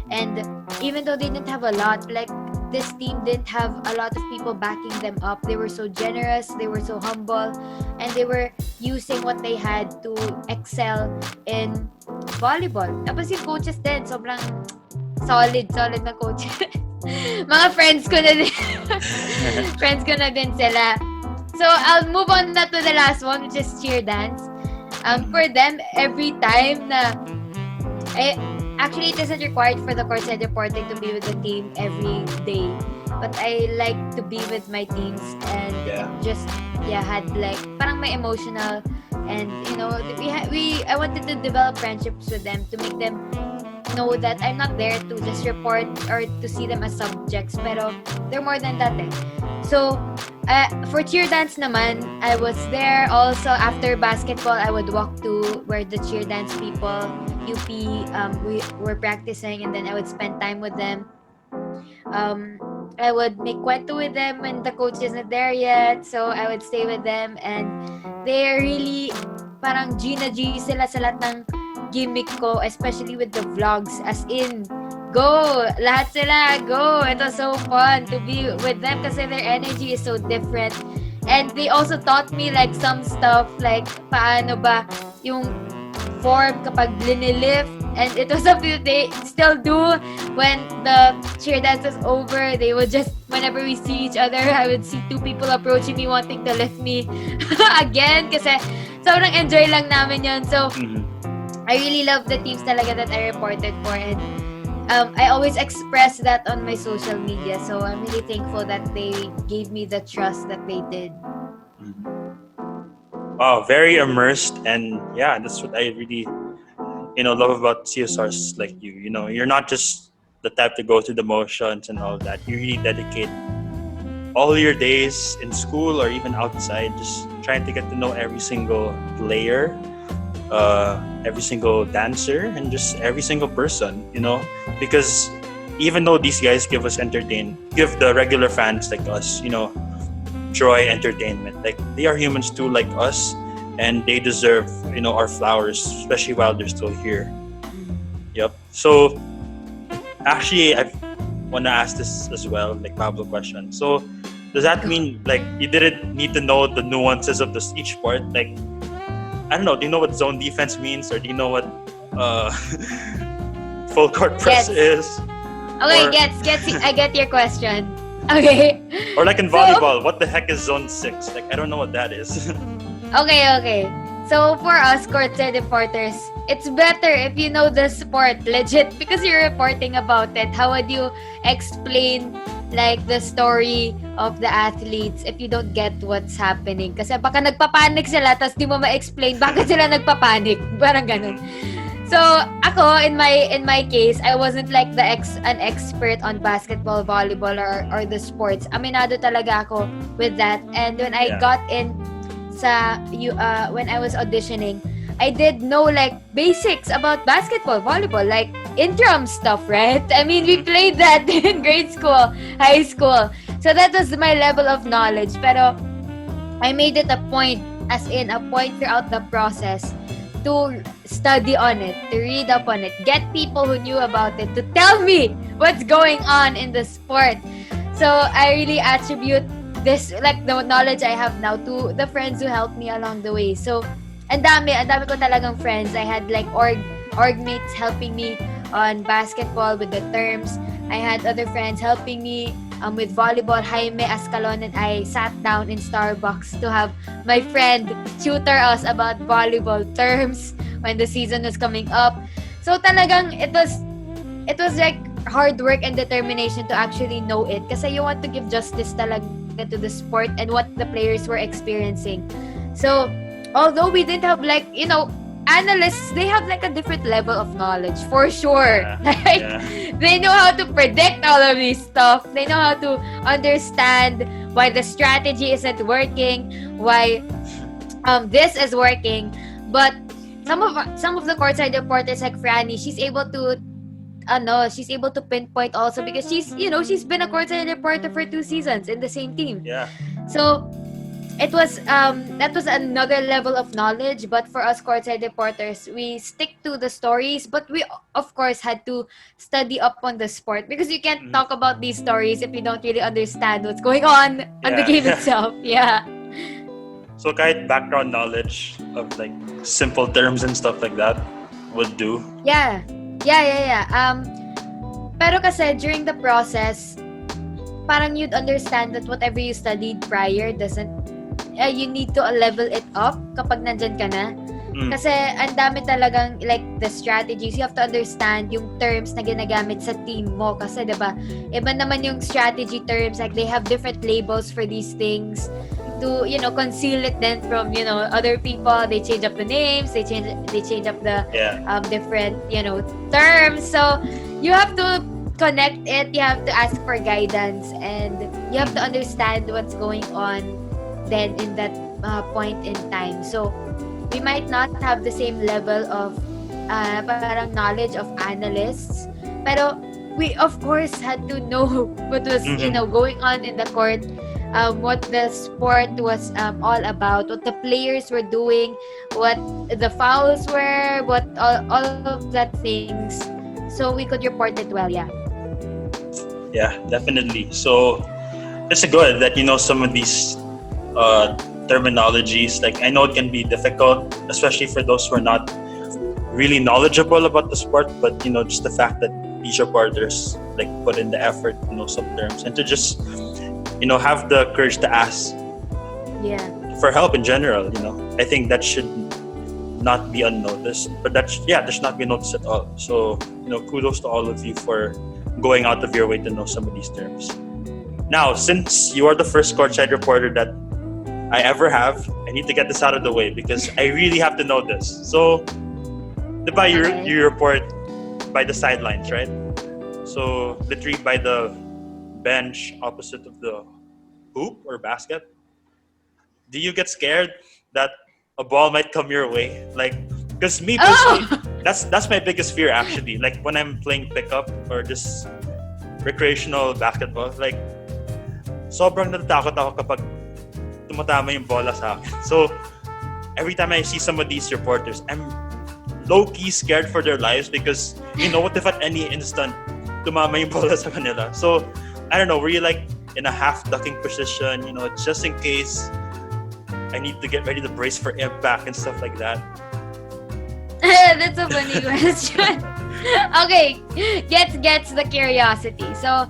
[SPEAKER 2] And even though they didn't have a lot, like this team didn't have a lot of people backing them up. They were so generous, they were so humble, and they were using what they had to excel in volleyball. Tapos yung coaches din, sobrang solid na coaches. Mga friends ko na din. Friends ko na din sila. So I'll move on na to the last one, which is cheer dance. For them, every time na actually, it isn't required for the courtside reporting to be with the team every day. But I like to be with my teams and just had like parang may emotional, and you know I wanted to develop friendships with them to make them know that I'm not there to just report or to see them as subjects, pero they're more than that eh. So for cheer dance naman, I was there also. After basketball, I would walk to where the cheer dance people, UP, we were practicing, and then I would spend time with them. I would make kwento with them when the coach isn't there yet, so I would stay with them, and they're really parang G na G sila sa lahat ng gimmick ko, especially with the vlogs, as in go! Lahat sila, go! It was so fun to be with them kasi their energy is so different. And they also taught me like some stuff, like paano ba yung form kapag linilift. And it was something that they still do when the cheer dance is over. They would just, whenever we see each other, I would see two people approaching me wanting to lift me again kasi sobrang enjoy lang namin yun. So, I really love the teams talaga that I reported for, and I always express that on my social media. So I'm really thankful that they gave me the trust that they did.
[SPEAKER 1] Wow, very immersed, and yeah, that's what I really, love about CSRs like you. You know, you're not just the type to go through the motions and all that. You really dedicate all your days in school or even outside, just trying to get to know every single player, every single dancer, and just every single person, because even though these guys give the regular fans like us, joy, entertainment, like they are humans too like us, and they deserve, our flowers, especially while they're still here. Yep. So actually, I want to ask this as well, like Pablo question. So does that mean like you didn't need to know the nuances of each sport? Like, I don't know, do you know what zone defense means, or do you know what full court press is?
[SPEAKER 2] Okay, I get your question. Okay.
[SPEAKER 1] Or like in volleyball, what the heck is zone 6? Like, I don't know what that is.
[SPEAKER 2] Okay. So for us courtside reporters, it's better if you know the sport legit because you're reporting about it. How would you explain like the story of the athletes if you don't get what's happening? Kasi baka nagpapanik sila tapos di mo ma-explain bakit sila nagpapanik. Parang ganun. So, ako, in my case, I wasn't like an expert on basketball, volleyball, or the sports. Aminado talaga ako with that. And when I got in when I was auditioning, I did know like basics about basketball, volleyball, like interim stuff, right? I mean, we played that in grade school, high school. So that was my level of knowledge. Pero I made it a point throughout the process to study on it, to read up on it, get people who knew about it to tell me what's going on in the sport. So I really attribute this, like the knowledge I have now, to the friends who helped me along the way. So, ang dami ko talagang friends. I had like org mates helping me on basketball with the terms. I had other friends helping me with volleyball. Jaime Ascalon and I sat down in Starbucks to have my friend tutor us about volleyball terms when the season was coming up. So talagang it was like hard work and determination to actually know it kasi you want to give justice talaga to the sport and what the players were experiencing. So, although we didn't have like, analysts, they have like a different level of knowledge for sure. They know how to predict all of these stuff. They know how to understand why the strategy isn't working, why this is working. But some of the courtside reporters like Franny, she's able to pinpoint also because she's been a courtside reporter for 2 seasons in the same team.
[SPEAKER 1] Yeah.
[SPEAKER 2] So it was that was another level of knowledge, but for us courtside reporters, we stick to the stories, but we of course had to study up on the sport because you can't talk about these stories if you don't really understand what's going on the game itself. Yeah.
[SPEAKER 1] So kahit background knowledge of like simple terms and stuff like that would do.
[SPEAKER 2] Yeah. Pero kasi during the process, parang you'd understand that whatever you studied prior doesn't you need to level it up kapag nandyan ka na. Kasi ang dami talagang like the strategies. You have to understand yung terms na ginagamit sa team mo. Kasi diba, iba naman yung strategy terms. Like they have different labels for these things to, conceal it then from, other people. They change up the names. They change up the different, terms. So you have to connect it. You have to ask for guidance. And you have to understand what's going on then in that point in time. So we might not have the same level of parang knowledge of analysts, pero we of course had to know what was going on in the court, what the sport was all about, what the players were doing, what the fouls were, what all of that things, so we could report it well.
[SPEAKER 1] Yeah, definitely. So it's good that some of these terminologies, like I know it can be difficult, especially for those who are not really knowledgeable about the sport, but just the fact that these reporters like put in the effort to know some terms and to just have the courage to ask for help in general. I think that should not be unnoticed, but that should not be noticed at all. So kudos to all of you for going out of your way to know some of these terms. Now, since you are the first courtside reporter that I ever have, I need to get this out of the way because I really have to know this. So, diba you report by the sidelines, right? So, literally by the bench opposite of the hoop or basket. Do you get scared that a ball might come your way? Like, because me personally, that's my biggest fear actually. Like when I'm playing pickup or just recreational basketball, like sobrang natatakot ako kapag tumatama yung bola sa akin. So, every time I see some of these reporters, I'm low-key scared for their lives because, what if at any instant, tumama yung bola sa kanila? So, I don't know, were you like in a half-ducking position, just in case I need to get ready to brace for impact and stuff like that?
[SPEAKER 2] That's a funny question. Okay, gets the curiosity. So,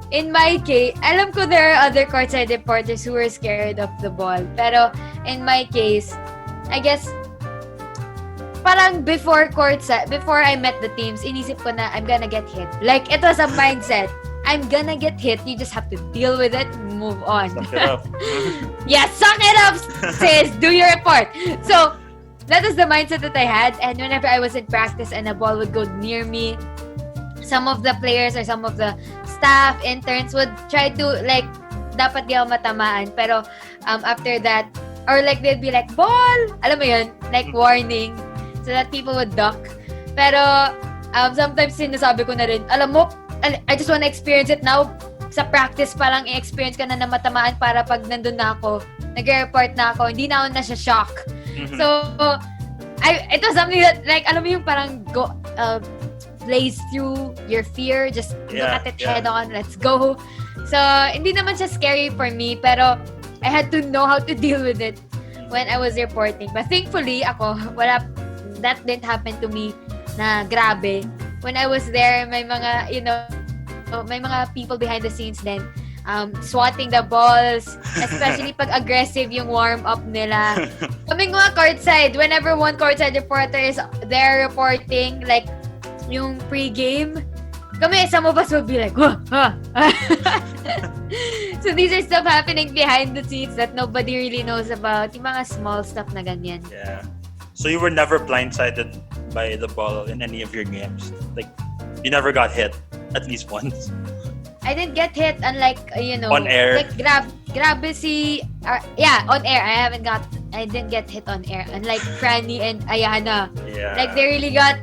[SPEAKER 2] in my case, alam ko there are other courtside reporters who were scared of the ball. Pero in my case, I guess, parang before I met the teams, inisip ko na I'm gonna get hit. Like, it was a mindset. I'm gonna get hit. You just have to deal with it and move on.
[SPEAKER 1] Suck it up.
[SPEAKER 2] Yeah, suck it up, sis. Do your report. So, that was the mindset that I had. And whenever I was in practice and a ball would go near me, some of the players or some of the staff, interns would try to like, dapat di ako matamaan. Pero after that, or like they'd be like, ball! Alam mo yun? Like warning. So that people would duck. Pero sometimes sinasabi ko na rin, alam mo, I just wanna experience it now. Sa practice pa lang i-experience ka na matamaan para pag nandun na ako, nag-report na ako, hindi na ako shock. So, it was something that, like, alam mo yung parang plays through your fear, just look at it head on, let's go. So, hindi naman siya scary for me, pero I had to know how to deal with it when I was reporting. But thankfully, that didn't happen to me na grabe. When I was there, may mga, may mga people behind the scenes din, swatting the balls, especially pag aggressive yung warm-up nila. Kaming mga courtside, whenever one courtside reporter is there reporting, like, yung pre-game, some of us will be like, huh, huh. So these are stuff happening behind the scenes that nobody really knows about. Yung mga small stuff na ganyan.
[SPEAKER 1] Yeah. So you were never blindsided by the ball in any of your games? Like, you never got hit, at least once?
[SPEAKER 2] I didn't get hit, unlike,
[SPEAKER 1] on air.
[SPEAKER 2] Like, grabe si... on air. I didn't get hit on air. Unlike Franny and Ayana.
[SPEAKER 1] Yeah.
[SPEAKER 2] Like, they really got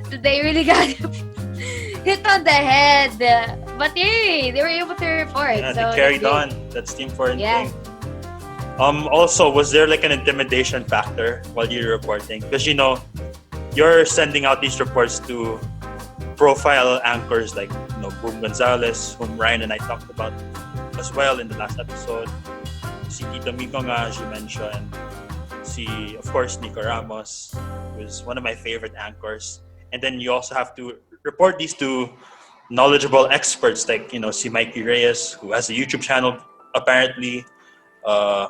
[SPEAKER 2] hit on the head. But hey, they were able to report.
[SPEAKER 1] Yeah,
[SPEAKER 2] so
[SPEAKER 1] they carried on. That's team for
[SPEAKER 2] yeah.
[SPEAKER 1] Also, was there like an intimidation factor while you're reporting? Because, you're sending out these reports to profile anchors like, Boom Gonzalez, whom Ryan and I talked about as well in the last episode. Si Tito Miko nga, as you mentioned. Of course, Nico Ramos, who is one of my favorite anchors. And then you also have to report these to knowledgeable experts like, si Mikey Reyes, who has a YouTube channel, apparently. I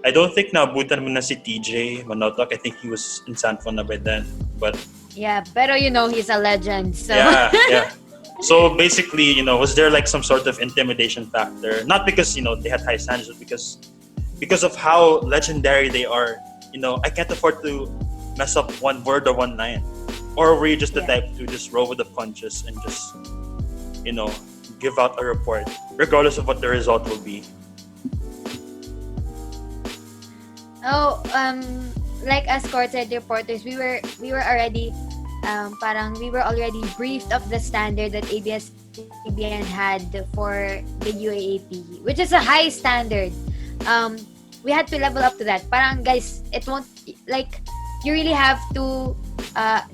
[SPEAKER 1] don't think naabutan mo na si TJ Manotok. I think he was in Sanfon na by then. But
[SPEAKER 2] yeah, pero he's a legend. So
[SPEAKER 1] yeah. So basically, was there like some sort of intimidation factor? Not because, they had high standards, but because of how legendary they are. I can't afford to mess up one word or one line. Or were you just the type to just roll with the punches and just, give out a report, regardless of what the result will be?
[SPEAKER 2] Like as courtside reporters, we were already already briefed of the standard that ABS-CBN had for the UAAP, which is a high standard. We had to level up to that. Parang guys, it won't, like, you really have to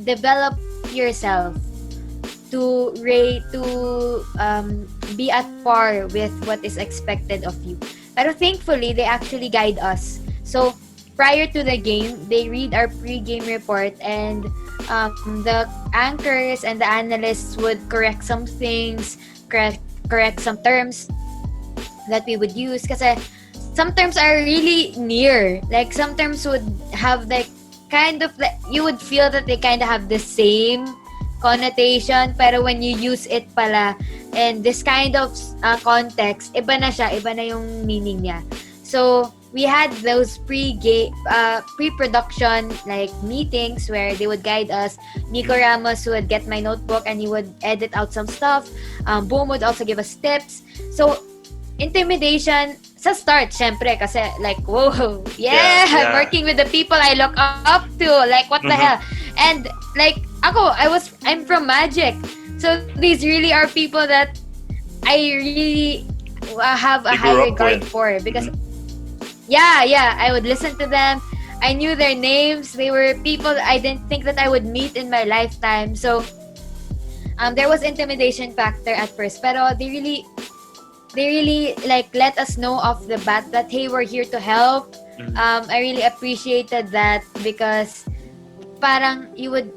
[SPEAKER 2] develop yourself to be at par with what is expected of you. Pero thankfully, they actually guide us. So prior to the game, they read our pre-game report, and the anchors and the analysts would correct some things, correct some terms that we would use. Kasi some terms are really near. Like, some terms would have like kind of like, you would feel that they kind of have the same connotation, pero when you use it pala in this kind of context, iba na siya, iba na yung meaning niya. So we had those pre-production like meetings where they would guide us. Nico Ramos would get my notebook and he would edit out some stuff. Boom would also give us tips. So intimidation sa start, syempre, kasi like, whoa, yeah. I'm working with the people I look up to. Like, what the hell? And like, I'm from Magic. So these really are people that I really have a high regard for, because I would listen to them. I knew their names. They were people I didn't think that I would meet in my lifetime. So there was intimidation factor at first, pero they really like let us know off the bat that, hey, we're here to help. I really appreciated that, because parang you would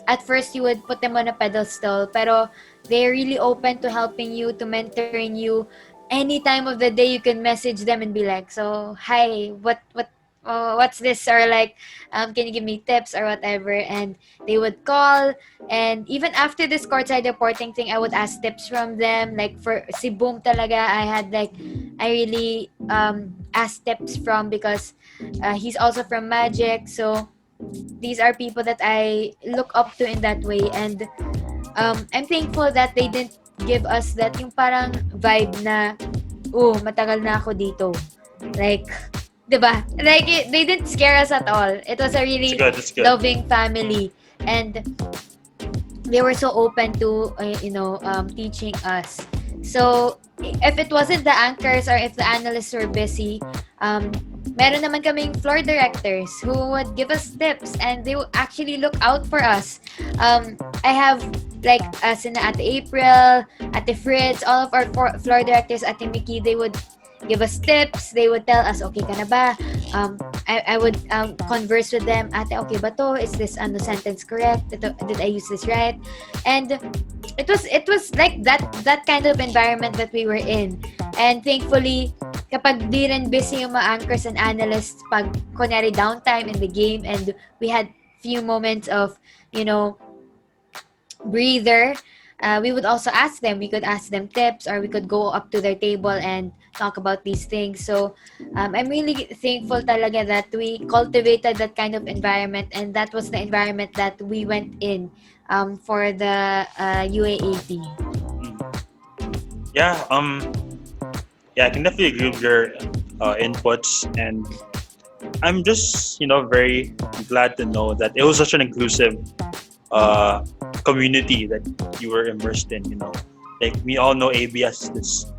[SPEAKER 2] at first you would put them on a pedestal, pero they're really open to helping you, to mentoring you. Any time of the day you can message them and be like, so hi, what's this, or like, can you give me tips or whatever, and they would call. And even after this courtside reporting thing, I would ask tips from them. Like for si Boom talaga, I really asked tips from, because he's also from Magic. So these are people that I look up to in that way, and I'm thankful that they didn't give us that yung parang vibe na, matagal na ako dito, like, diba? Like, they didn't scare us at all. It was a really loving family, and they were so open to teaching us. So if it wasn't the anchors or if the analysts were busy, meron naman kaming floor directors who would give us tips, and they would actually look out for us. I have like sina Ate April, Ate Fritz, all of our floor directors, Ate Mickey, they would give us tips. They would tell us, okay ka na ba? I would converse with them. Ate, okay ba to? Is this sentence correct? Did I use this right? And it was like that kind of environment that we were in. And thankfully, kapag di rin busy yung mga anchors and analysts pag kunyari downtime in the game and we had few moments of, you know, breather, we would also ask them. We could ask them tips, or we could go up to their table and talk about these things. So I'm really thankful talaga that we cultivated that kind of environment, and that was the environment that we went in for the UAAP.
[SPEAKER 1] Yeah, yeah, I can definitely agree with your inputs, and I'm just, very glad to know that it was such an inclusive community that you were immersed in. Like, we all know ABS is this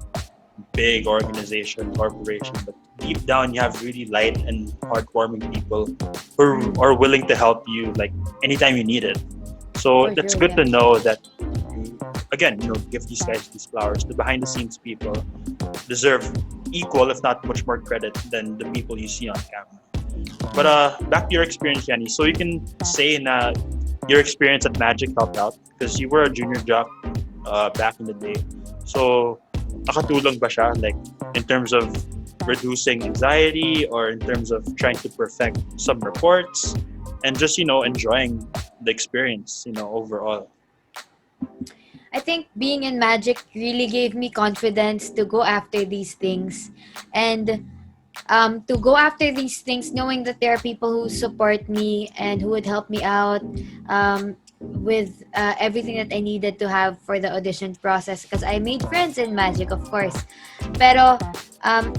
[SPEAKER 1] big organization, corporation, but deep down you have really light and heartwarming people who are willing to help you, like, anytime you need it. So
[SPEAKER 2] For
[SPEAKER 1] that's
[SPEAKER 2] sure,
[SPEAKER 1] good
[SPEAKER 2] yeah.
[SPEAKER 1] to know that you, again, give these guys these flowers. The behind the scenes people deserve equal, if not much more credit than the people you see on camera. But back to your experience, Yani. So you can say na your experience at Magic helped out because you were a junior jock back in the day. So nakatulong ba siya, like, in terms of reducing anxiety, or in terms of trying to perfect some reports, and just enjoying the experience overall?
[SPEAKER 2] I think being in Magic really gave me confidence to go after these things, and to go after these things knowing that there are people who support me and who would help me out with everything that I needed to have for the audition process, because I made friends in Magic, of course. Pero um,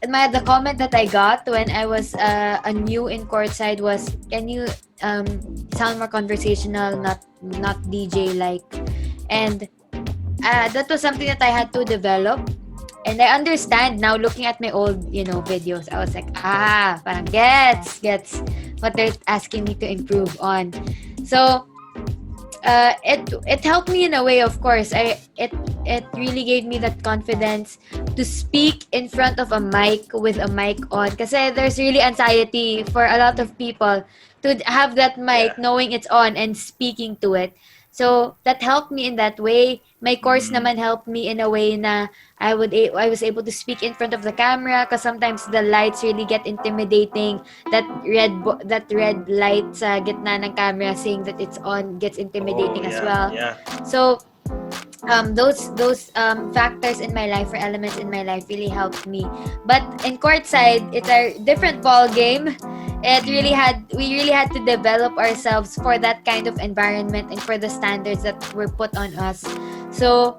[SPEAKER 2] the comment that I got when I was a new in Courtside was, can you sound more conversational, not DJ like? And that was something that I had to develop. And I understand now, looking at my old, videos. I was like, parang gets what they're asking me to improve on. So it helped me in a way. Of course, it really gave me that confidence to speak in front of a mic with a mic on. Because there's really anxiety for a lot of people to have that
[SPEAKER 1] Yeah.
[SPEAKER 2] mic, knowing it's on and speaking to it. So that helped me in that way. My course
[SPEAKER 1] Mm,
[SPEAKER 2] naman helped me in a way na I was able to speak in front of the camera, because sometimes the lights really get intimidating. That red light sa gitna ng camera saying that it's on gets
[SPEAKER 1] oh
[SPEAKER 2] intimidating as
[SPEAKER 1] yeah,
[SPEAKER 2] well.
[SPEAKER 1] yeah.
[SPEAKER 2] So those factors in my life, or elements in my life, really helped me. But in Courtside, it's a different ball game. We really had to develop ourselves for that kind of environment and for the standards that were put on us. So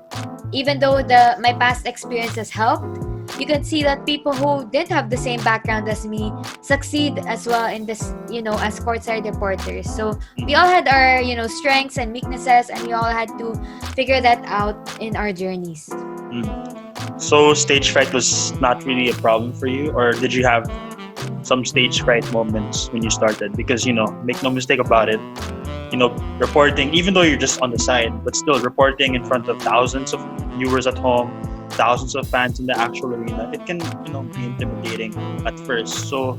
[SPEAKER 2] even though my past experiences helped, you can see that people who didn't have the same background as me succeed as well in this, as courtside reporters. So we all had our, strengths and weaknesses, and we all had to figure that out in our journeys.
[SPEAKER 1] Mm. So stage fright was not really a problem for you, or did you have some stage fright moments when you started? Because make no mistake about it, reporting, even though you're just on the side, but still reporting in front of thousands of viewers at home, thousands of fans in the actual arena, it can be intimidating at first. So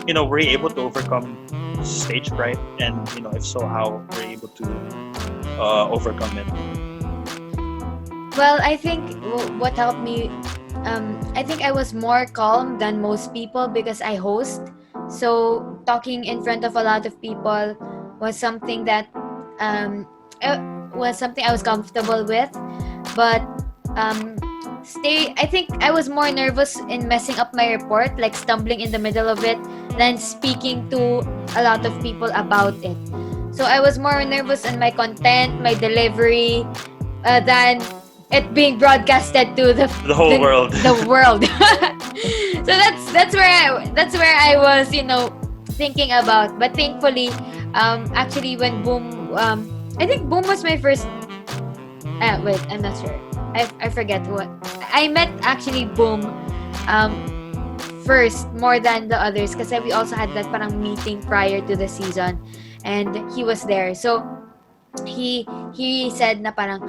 [SPEAKER 1] were you able to overcome stage fright, and if so, how were you able to overcome it?
[SPEAKER 2] Well, I think what helped me, I think I was more calm than most people because I host. So talking in front of a lot of people was something that um, was something I was comfortable with. But I think I was more nervous in messing up my report, like stumbling in the middle of it, than speaking to a lot of people about it. So I was more nervous in my content, my delivery, than it being broadcasted to
[SPEAKER 1] The whole world.
[SPEAKER 2] the world. So that's where I was, thinking about. But thankfully, actually when Boom, I think Boom was my first. Wait, I'm not sure. I forget what I met. Actually, Boom, first more than the others, kasi we also had that parang meeting prior to the season, and he was there. So he said na parang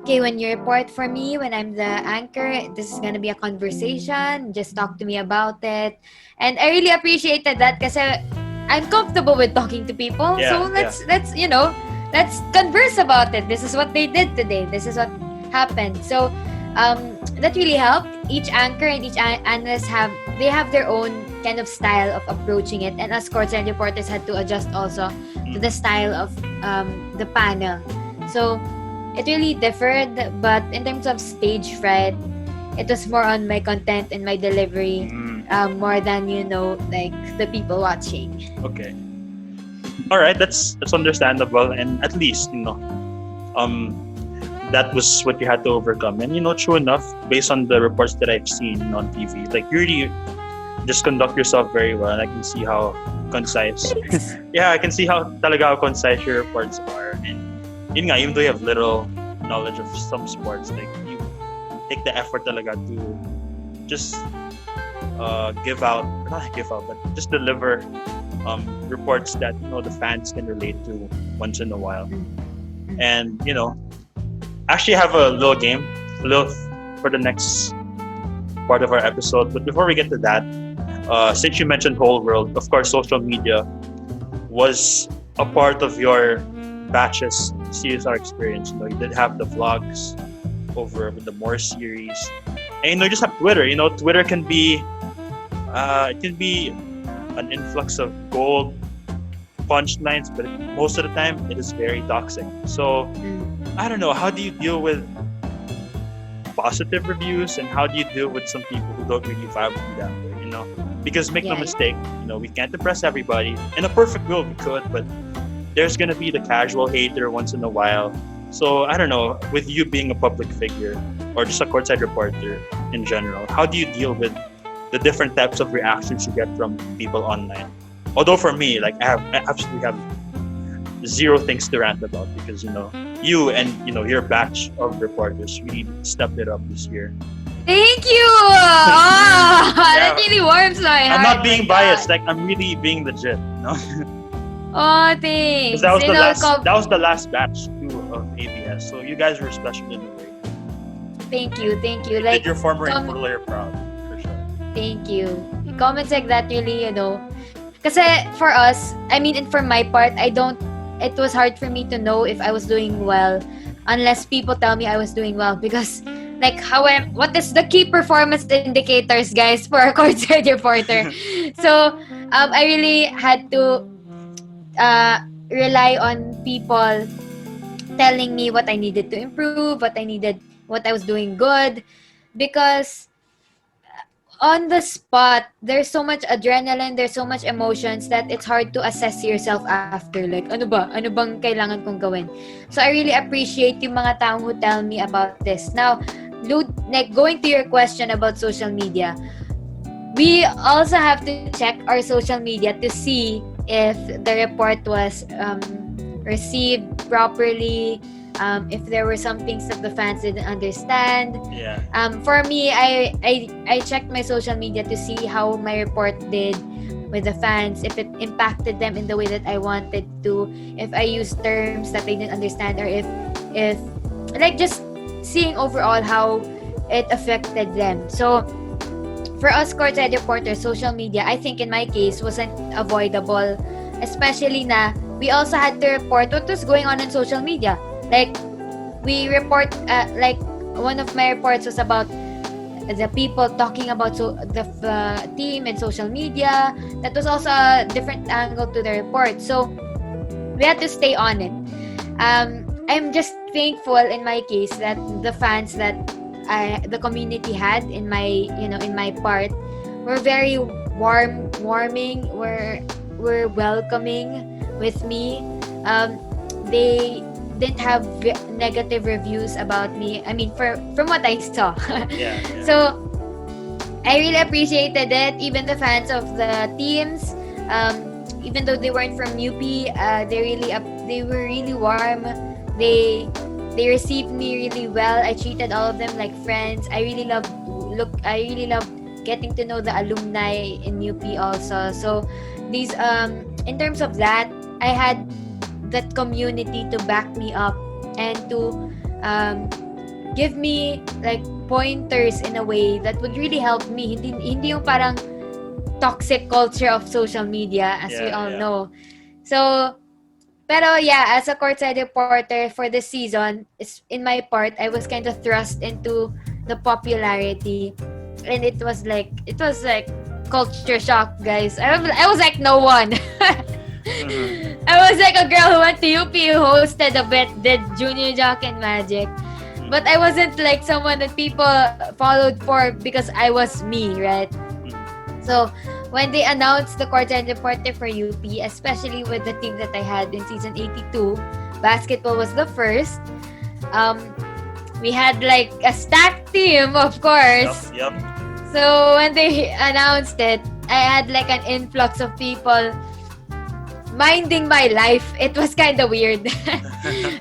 [SPEAKER 2] okay, when you report for me, when I'm the anchor, this is gonna be a conversation. Just talk to me about it. And I really appreciated that because I'm comfortable with talking to people. So
[SPEAKER 1] Yeah, yeah.
[SPEAKER 2] let's converse about it. This is what they did today. This is what happened. So that really helped. Each anchor and each analyst have their own kind of style of approaching it, and us courtside reporters had to adjust also to the style of the panel. So it really differed, but in terms of stage fright, it was more on my content and my delivery, more than like the people watching.
[SPEAKER 1] Okay. All right, that's understandable, and at least um, that was what you had to overcome. And true enough, based on the reports that I've seen on TV, like you really just conduct yourself very well. And I can see how concise. Yeah, I can see how talaga how concise your reports are. And yun nga, even though you have little knowledge of some sports, like you take the effort talaga to just not give out, but just deliver reports that the fans can relate to once in a while. And actually have a little game, a little for the next part of our episode. But before we get to that, since you mentioned whole world, of course, social media was a part of your batch's CSR experience. You did have the vlogs over with the More series, and you just have Twitter. Twitter can be it can be an influx of gold punchlines, but most of the time it is very toxic. So I don't know, how do you deal with positive reviews, and how do you deal with some people who don't really vibe with you that way? Because make no mistake, we can't impress everybody. In a perfect world we could, but there's gonna be the casual hater once in a while. So I don't know, with you being a public figure or just a courtside reporter in general, how do you deal with the different types of reactions you get from people online? Although for me, like I absolutely have zero things to rant about, because you and your batch of reporters really stepped it up this year.
[SPEAKER 2] Thank you. Oh, that really warms my heart.
[SPEAKER 1] I'm not being
[SPEAKER 2] my
[SPEAKER 1] biased,
[SPEAKER 2] God.
[SPEAKER 1] like I'm really being legit,
[SPEAKER 2] Oh,
[SPEAKER 1] because
[SPEAKER 2] thanks.
[SPEAKER 1] that was the last batch too of ABS. So you guys were special in a way.
[SPEAKER 2] Thank you.
[SPEAKER 1] Did
[SPEAKER 2] Like,
[SPEAKER 1] your former employer proud, for sure.
[SPEAKER 2] thank you. Comments like that really, kasi for us, I mean, and for my part, it was hard for me to know if I was doing well unless people tell me I was doing well, because like what is the key performance indicators, guys, for a courtside reporter? So I really had to rely on people telling me what I needed to improve, what I was doing good, because on the spot, there's so much adrenaline, there's so much emotions that it's hard to assess yourself after. Like, ano bang kailangan kong gawin? So I really appreciate yung mga taong who tell me about this. Now, like going to your question about social media, we also have to check our social media to see if the report was received properly, if there were some things that the fans didn't understand.
[SPEAKER 1] Yeah.
[SPEAKER 2] For me, I checked my social media to see how my report did with the fans, if it impacted them in the way that I wanted to, if I used terms that they didn't understand, or if like just seeing overall how it affected them. So for us courtside reporters, social media, I think in my case, wasn't avoidable, especially na we also had to report what was going on in social media. Like, we report, like, one of my reports was about the people talking about the team and social media. That was also a different angle to the report. So, we had to stay on it. I'm just thankful in my case that the fans that the community had in my part were very warming, were welcoming with me. They didn't have negative reviews about me. I mean, from what I saw.
[SPEAKER 1] Yeah.
[SPEAKER 2] So I really appreciated it. Even the fans of the teams, even though they weren't from UP, they were really warm. They received me really well. I treated all of them like friends. I really loved getting to know the alumni in UP also. So these in terms of that, I had that community to back me up and to give me like pointers in a way that would really help me. Hindi yung parang toxic culture of social media, as we all know. So, pero yeah, as a courtside reporter for this season, in my part, I was kind of thrust into the popularity, and it was like culture shock, guys. I was like no one. I was like a girl who went to UP, who hosted a bit, did Junior Jock and Magic. But I wasn't like someone that people followed for because I was me, right? So, when they announced the courtside reporter for UP, especially with the team that I had in season 82, basketball was the first. We had like a stacked team, of course.
[SPEAKER 1] Yep.
[SPEAKER 2] So when they announced it, I had like an influx of people minding my life. It was kind of weird.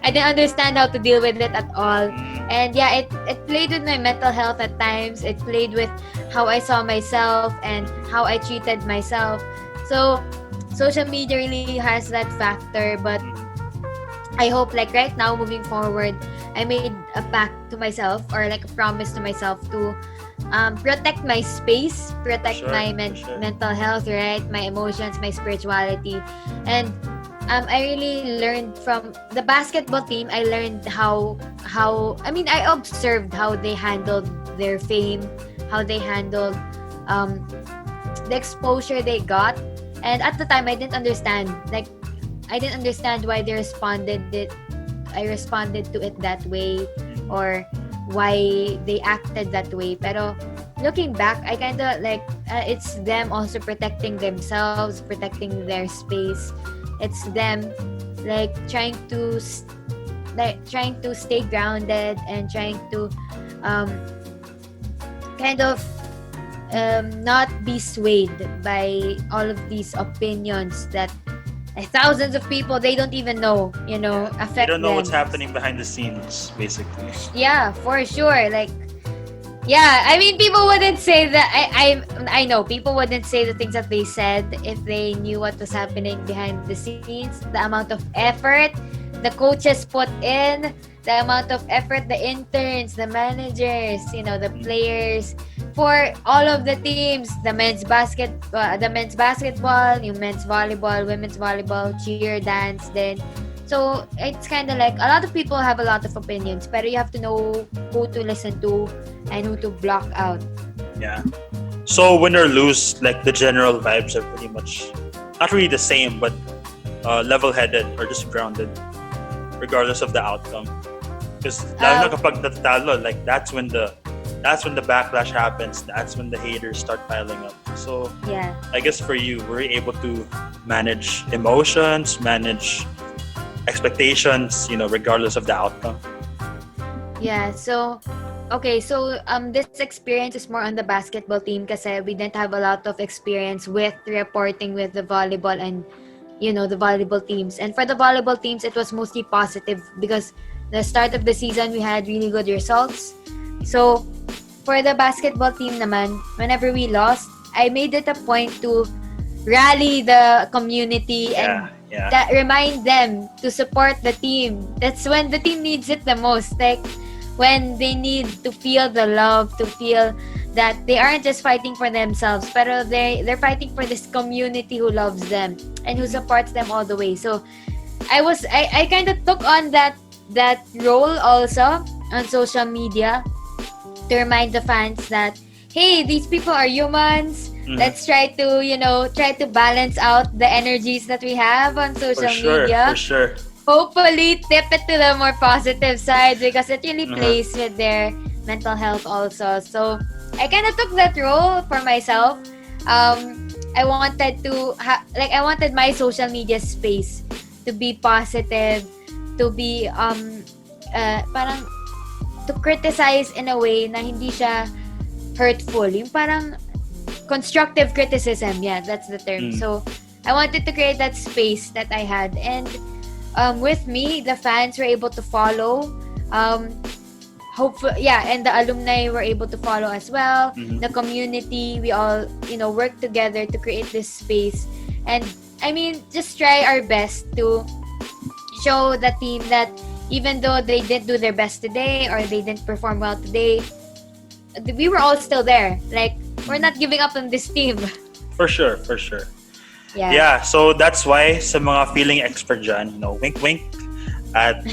[SPEAKER 2] I didn't understand how to deal with it at all. And yeah, it played with my mental health at times. It played with how I saw myself and how I treated myself. So social media really has that factor, but I hope like right now moving forward, I made a pact to myself or like a promise to myself to protect my space, protect my mental health, right? My emotions, my spirituality. And I really learned from the basketball team. I learned how I observed how they handled their fame, how they handled the exposure they got. And at the time, I didn't understand. Like, I didn't understand why I responded to it that way, or why they acted that way. Pero looking back, I kind of like it's them also protecting themselves, protecting their space. It's them like trying to stay grounded and trying to kind of not be swayed by all of these opinions that thousands of people they don't even know, affect them.
[SPEAKER 1] They don't know what's happening behind the scenes, basically.
[SPEAKER 2] Yeah, for sure. Like, yeah, I mean, people wouldn't say that. I know people wouldn't say the things that they said if they knew what was happening behind the scenes. The amount of effort the coaches put in, the amount of effort the interns, the managers, the players, for all of the teams, the men's basketball, yung men's volleyball, women's volleyball, cheer, dance, then. So it's kind of like a lot of people have a lot of opinions, but you have to know who to listen to and who to block out.
[SPEAKER 1] Yeah. So win or lose, like the general vibes are pretty much not really the same, but level-headed or just grounded, regardless of the outcome. Because lalo na kapag natatalo, like that's when the backlash happens. That's when the haters start piling up. So
[SPEAKER 2] yeah,
[SPEAKER 1] I guess for you, were you able to manage emotions, manage expectations, regardless of the outcome?
[SPEAKER 2] Yeah, so okay, so this experience is more on the basketball team kasi we didn't have a lot of experience with reporting with the volleyball and the volleyball teams. And for the volleyball teams, it was mostly positive because the start of the season we had really good results. So for the basketball team naman, whenever we lost, I made it a point to rally the community and that remind them to support the team. That's when the team needs it the most. Like when they need to feel the love, to feel that they aren't just fighting for themselves, but they're fighting for this community who loves them and who supports them all the way. So I kind of took on that role also on social media to remind the fans that, hey, these people are humans. Let's try to balance out the energies that we have on social media.
[SPEAKER 1] For sure.
[SPEAKER 2] Hopefully, tip it to the more positive side because it really plays with their mental health also. So, I kind of took that role for myself. I wanted to I wanted my social media space to be positive, to be parang to criticize in a way na hindi siya hurtful. Yung parang constructive criticism, yeah, that's the term. So I wanted to create that space that I had, and with me, the fans were able to follow. Hopefully, yeah, and the alumni were able to follow as well. The community, we all work together to create this space, and I mean, just try our best to show the team that, even though they didn't do their best today or they didn't perform well today, we were all still there. Like, we're not giving up on this team.
[SPEAKER 1] For sure, for sure.
[SPEAKER 2] Yeah.
[SPEAKER 1] Yeah, so that's why sa mga feeling expert dyan, wink wink at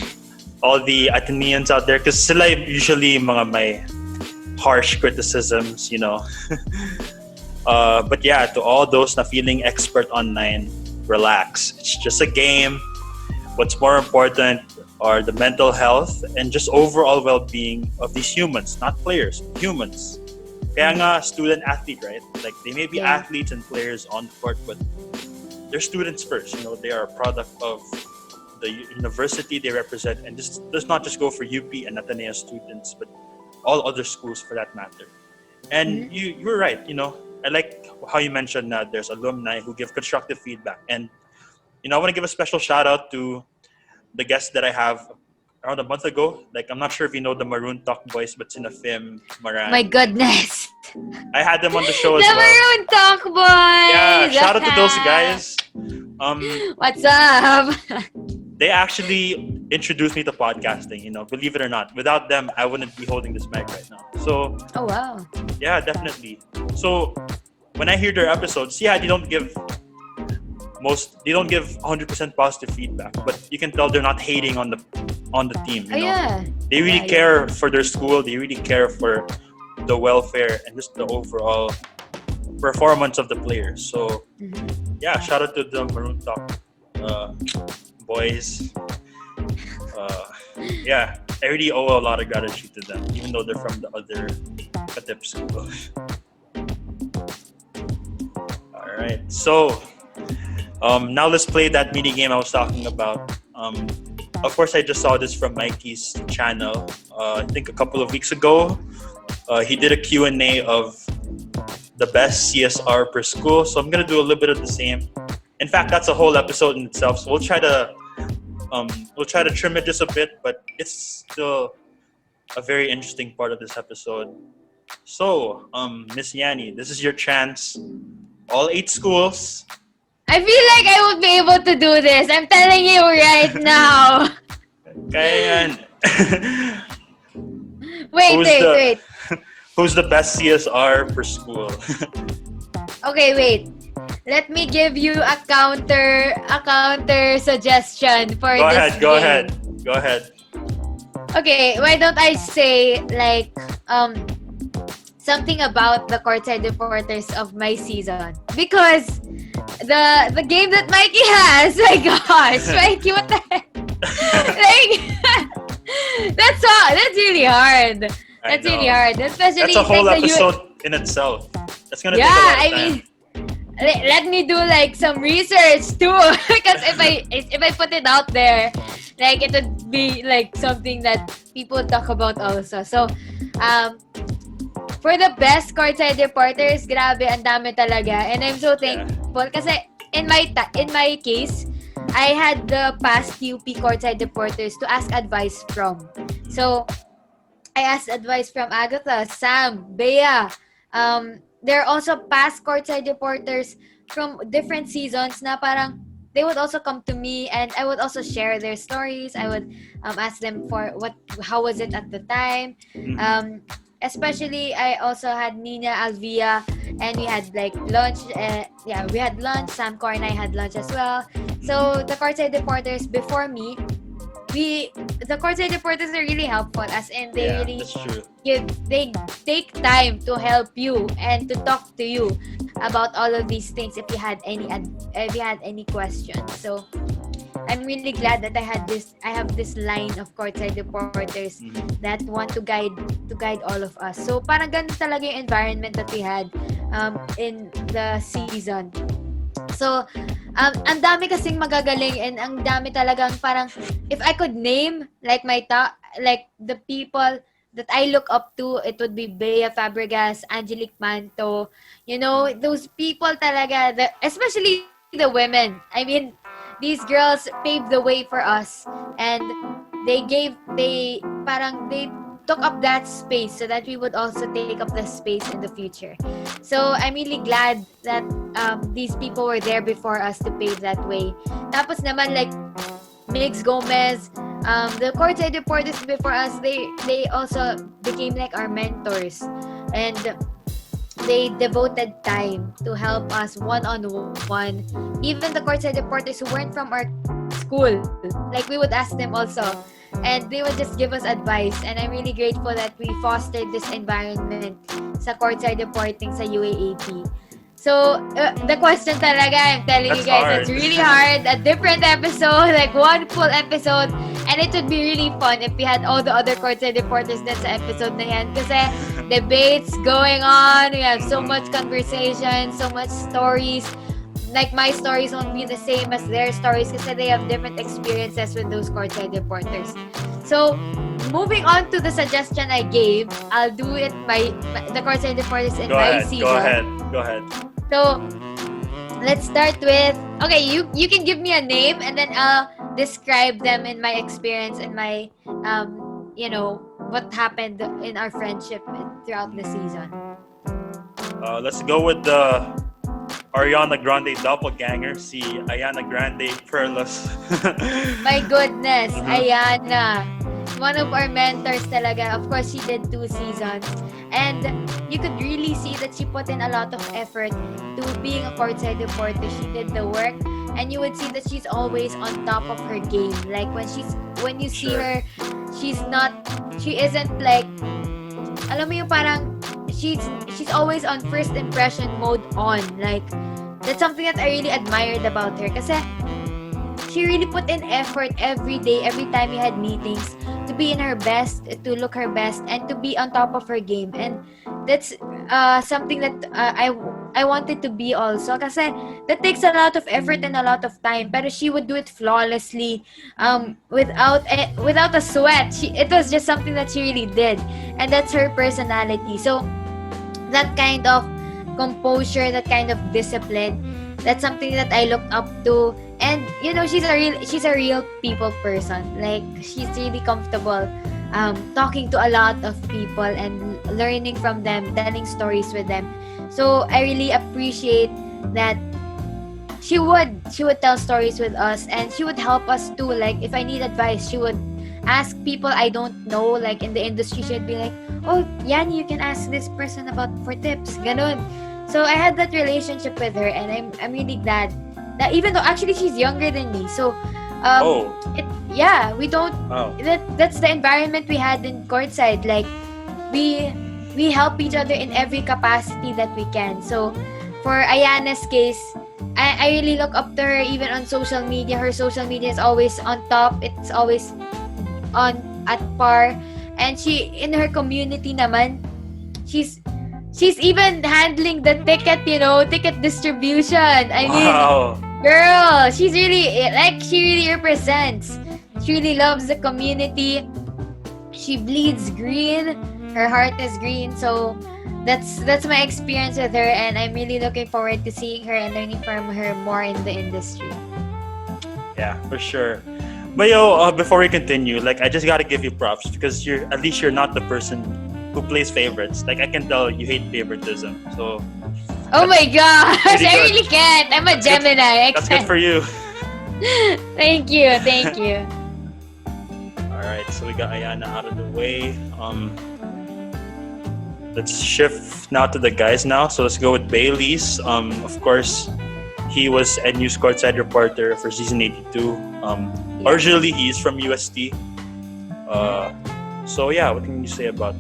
[SPEAKER 1] all the Ateneans out there, because sila usually mga may harsh criticisms, but yeah, to all those na feeling expert online, relax. It's just a game. What's more important are the mental health and just overall well-being of these humans, not players, humans. Kaya nga, student athlete, right? Like, they may be athletes and players on the court, but they're students first. They are a product of the university they represent, and this does not just go for UP and Ateneo students, but all other schools for that matter. And you were right. I like how you mentioned that there's alumni who give constructive feedback, and I want to give a special shout out to the guest that I have around a month ago. Like, I'm not sure if you know the Maroon Talk boys, but Sina Fim, Maran.
[SPEAKER 2] My goodness.
[SPEAKER 1] I had them on the show as
[SPEAKER 2] The
[SPEAKER 1] well.
[SPEAKER 2] Maroon Talk boys.
[SPEAKER 1] Yeah, shout out to those guys.
[SPEAKER 2] What's up?
[SPEAKER 1] They actually introduced me to podcasting, believe it or not. Without them, I wouldn't be holding this mic right now. So,
[SPEAKER 2] oh wow.
[SPEAKER 1] Yeah, definitely. So, when I hear their episodes, they don't give 100% positive feedback, but you can tell they're not hating on the team.
[SPEAKER 2] Oh yeah.
[SPEAKER 1] They really care for their school. They really care for the welfare and just the overall performance of the players. So, yeah, shout out to the Maroon Talk boys. Yeah, I really owe a lot of gratitude to them, even though they're from the other Katip school. All right, so now let's play that mini game I was talking about. Of course, I just saw this from Mikey's channel. I think a couple of weeks ago, he did a Q&A of the best CSR per school. So I'm gonna do a little bit of the same. In fact, that's a whole episode in itself. So we'll try to trim it just a bit, but it's still a very interesting part of this episode. So, Miss Yani, this is your chance. All 8 schools.
[SPEAKER 2] I feel like I won't be able to do this. I'm telling you right now.
[SPEAKER 1] Kaya yan.
[SPEAKER 2] Wait.
[SPEAKER 1] Who's the best CSR per school?
[SPEAKER 2] Okay, wait. Let me give you a counter suggestion for this game.
[SPEAKER 1] Go ahead.
[SPEAKER 2] Okay, why don't I say like something about the courtside reporters of my season? Because the game that Mikey has, my gosh, Mikey, what the heck? Like, that's really hard. That's really hard. Especially
[SPEAKER 1] that's a whole
[SPEAKER 2] like
[SPEAKER 1] episode in itself. That's gonna take a lot of time.
[SPEAKER 2] Let me do like some research too, because if I put it out there, like it would be like something that people talk about also. So, for the best courtside reporters, grabe, ang dami talaga, and I'm so thankful kasi in my case, I had the past UP courtside reporters to ask advice from. So, I asked advice from Agatha, Sam, Bea. There are also past courtside reporters from different seasons na parang they would also come to me and I would also share their stories. I would ask them for how was it at the time. Especially I also had Nina, Alvia, and we had like lunch. We had lunch. Sam, Cor, and I had lunch as well. So the courtside reporters before me, the courtside reporters are really helpful, as in they really they take time to help you and to talk to you about all of these things if you had any questions. So I'm really glad that I have this line of courtside reporters that want to guide all of us. So parang ganun talaga yung environment that we had in the season. So, ang dami kasing magagaling and ang dami talagang parang, if I could name like the people that I look up to, it would be Bea Fabregas, Angelique Manto, those people talaga, especially the women. I mean, these girls paved the way for us and they took up that space so that we would also take up the space in the future. So I'm really glad that these people were there before us to pave that way. Tapos naman like Migs Gomez, the courtside reporters before us, they also became like our mentors, and they devoted time to help us one-on-one. Even the courtside reporters who weren't from our school, like we would ask them also, and they would just give us advice. And I'm really grateful that we fostered this environment sa courtside reporting sa UAAP. So, the question talaga, I'm telling you
[SPEAKER 1] That's
[SPEAKER 2] guys,
[SPEAKER 1] hard.
[SPEAKER 2] it's really hard. A different episode, like one full episode. And it would be really fun if we had all the other courtside reporters din sa episode na yan. Kasi debates going on, we have so much conversation, so much stories. Like, my stories won't be the same as their stories kasi they have different experiences with those courtside reporters. So, moving on to the suggestion I gave, I'll do it by the courtside reporters in my season.
[SPEAKER 1] Go ahead.
[SPEAKER 2] So, let's start with, okay, you can give me a name and then I'll describe them in my experience and my what happened in our friendship throughout the season.
[SPEAKER 1] Let's go with the Ariana Grande doppelganger, si Ariana Grande Perlas.
[SPEAKER 2] My goodness,
[SPEAKER 1] Mhm.
[SPEAKER 2] Ayana. One of our mentors talaga. Of course, she did 2 seasons. And you could really see that she put in a lot of effort to being a courtside reporter. She did the work. And you would see that she's always on top of her game. Like, when you see
[SPEAKER 1] Sure.
[SPEAKER 2] her, she isn't like, alam mo yung parang, she's always on first impression mode on. Like, that's something that I really admired about her. Kasi, she really put in effort every day, every time we had meetings, to be in her best, to look her best, and to be on top of her game. And that's something that I wanted to be also. Kasi that takes a lot of effort and a lot of time. Pero she would do it flawlessly, without a sweat. It was just something that she really did. And that's her personality. So, that kind of composure, that kind of discipline, that's something that I looked up to. And she's a real people person. Like, she's really comfortable talking to a lot of people and learning from them, telling stories with them. So I really appreciate that she would tell stories with us, and she would help us too. Like, if I need advice, she would ask people I don't know, like in the industry. She'd be like, "Oh, Yani, you can ask this person for tips." Ganon. So I had that relationship with her, and I'm really glad that, even though actually she's younger than me. So we don't.
[SPEAKER 1] Oh.
[SPEAKER 2] That's the environment we had in courtside. Like, we help each other in every capacity that we can. So for Ayana's case, I really look up to her even on social media. Her social media is always on top. It's always on at par. And she, in her community naman, she's even handling the ticket distribution. I mean,
[SPEAKER 1] Wow.
[SPEAKER 2] girl, she really represents. She really loves the community. She bleeds green. Her heart is green. So that's my experience with her, and I'm really looking forward to seeing her and learning from her more in the industry.
[SPEAKER 1] Yeah, for sure. Mayo, before we continue, like, I just gotta give you props because you're not the person who plays favorites. Like, I can tell you hate favoritism. So
[SPEAKER 2] Oh my gosh,
[SPEAKER 1] pretty
[SPEAKER 2] I
[SPEAKER 1] good.
[SPEAKER 2] really can't. I'm a Gemini. I
[SPEAKER 1] that's good
[SPEAKER 2] can't.
[SPEAKER 1] for you.
[SPEAKER 2] Thank you.
[SPEAKER 1] All right, so we got Ayana out of the way. Let's shift now to the guys now. So let's go with Bailey's. Of course, he was a news courtside reporter for season 82. Originally, he's from UST. So yeah, what can you say about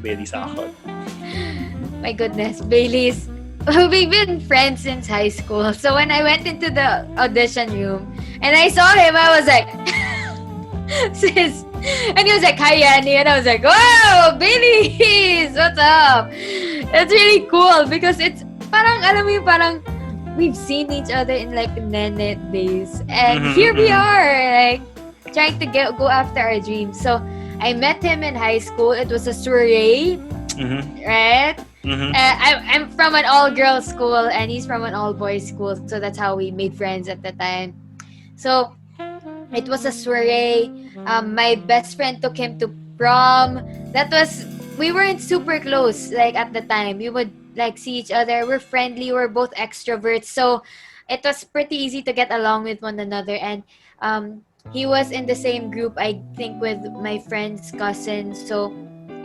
[SPEAKER 1] Bailey's Akot?
[SPEAKER 2] My goodness, Bailey's. We've been friends since high school. So when I went into the audition room and I saw him, I was like, sis. And he was like, "Hi, Yani." And I was like, "Wow, Bailey's, what's up?" It's really cool because it's parang, alam mo yung parang we've seen each other in like Nene days. And here we are, like, trying to go after our dreams. So I met him in high school. It was a soiree, right? I'm from an all-girls school and he's from an all-boys school. So that's how we made friends at the time. So it was a soiree. My best friend took him to prom. We weren't super close, like, at the time. We would, like, see each other. We're friendly. We're both extroverts. So it was pretty easy to get along with one another. And he was in the same group, I think, with my friend's cousin. So,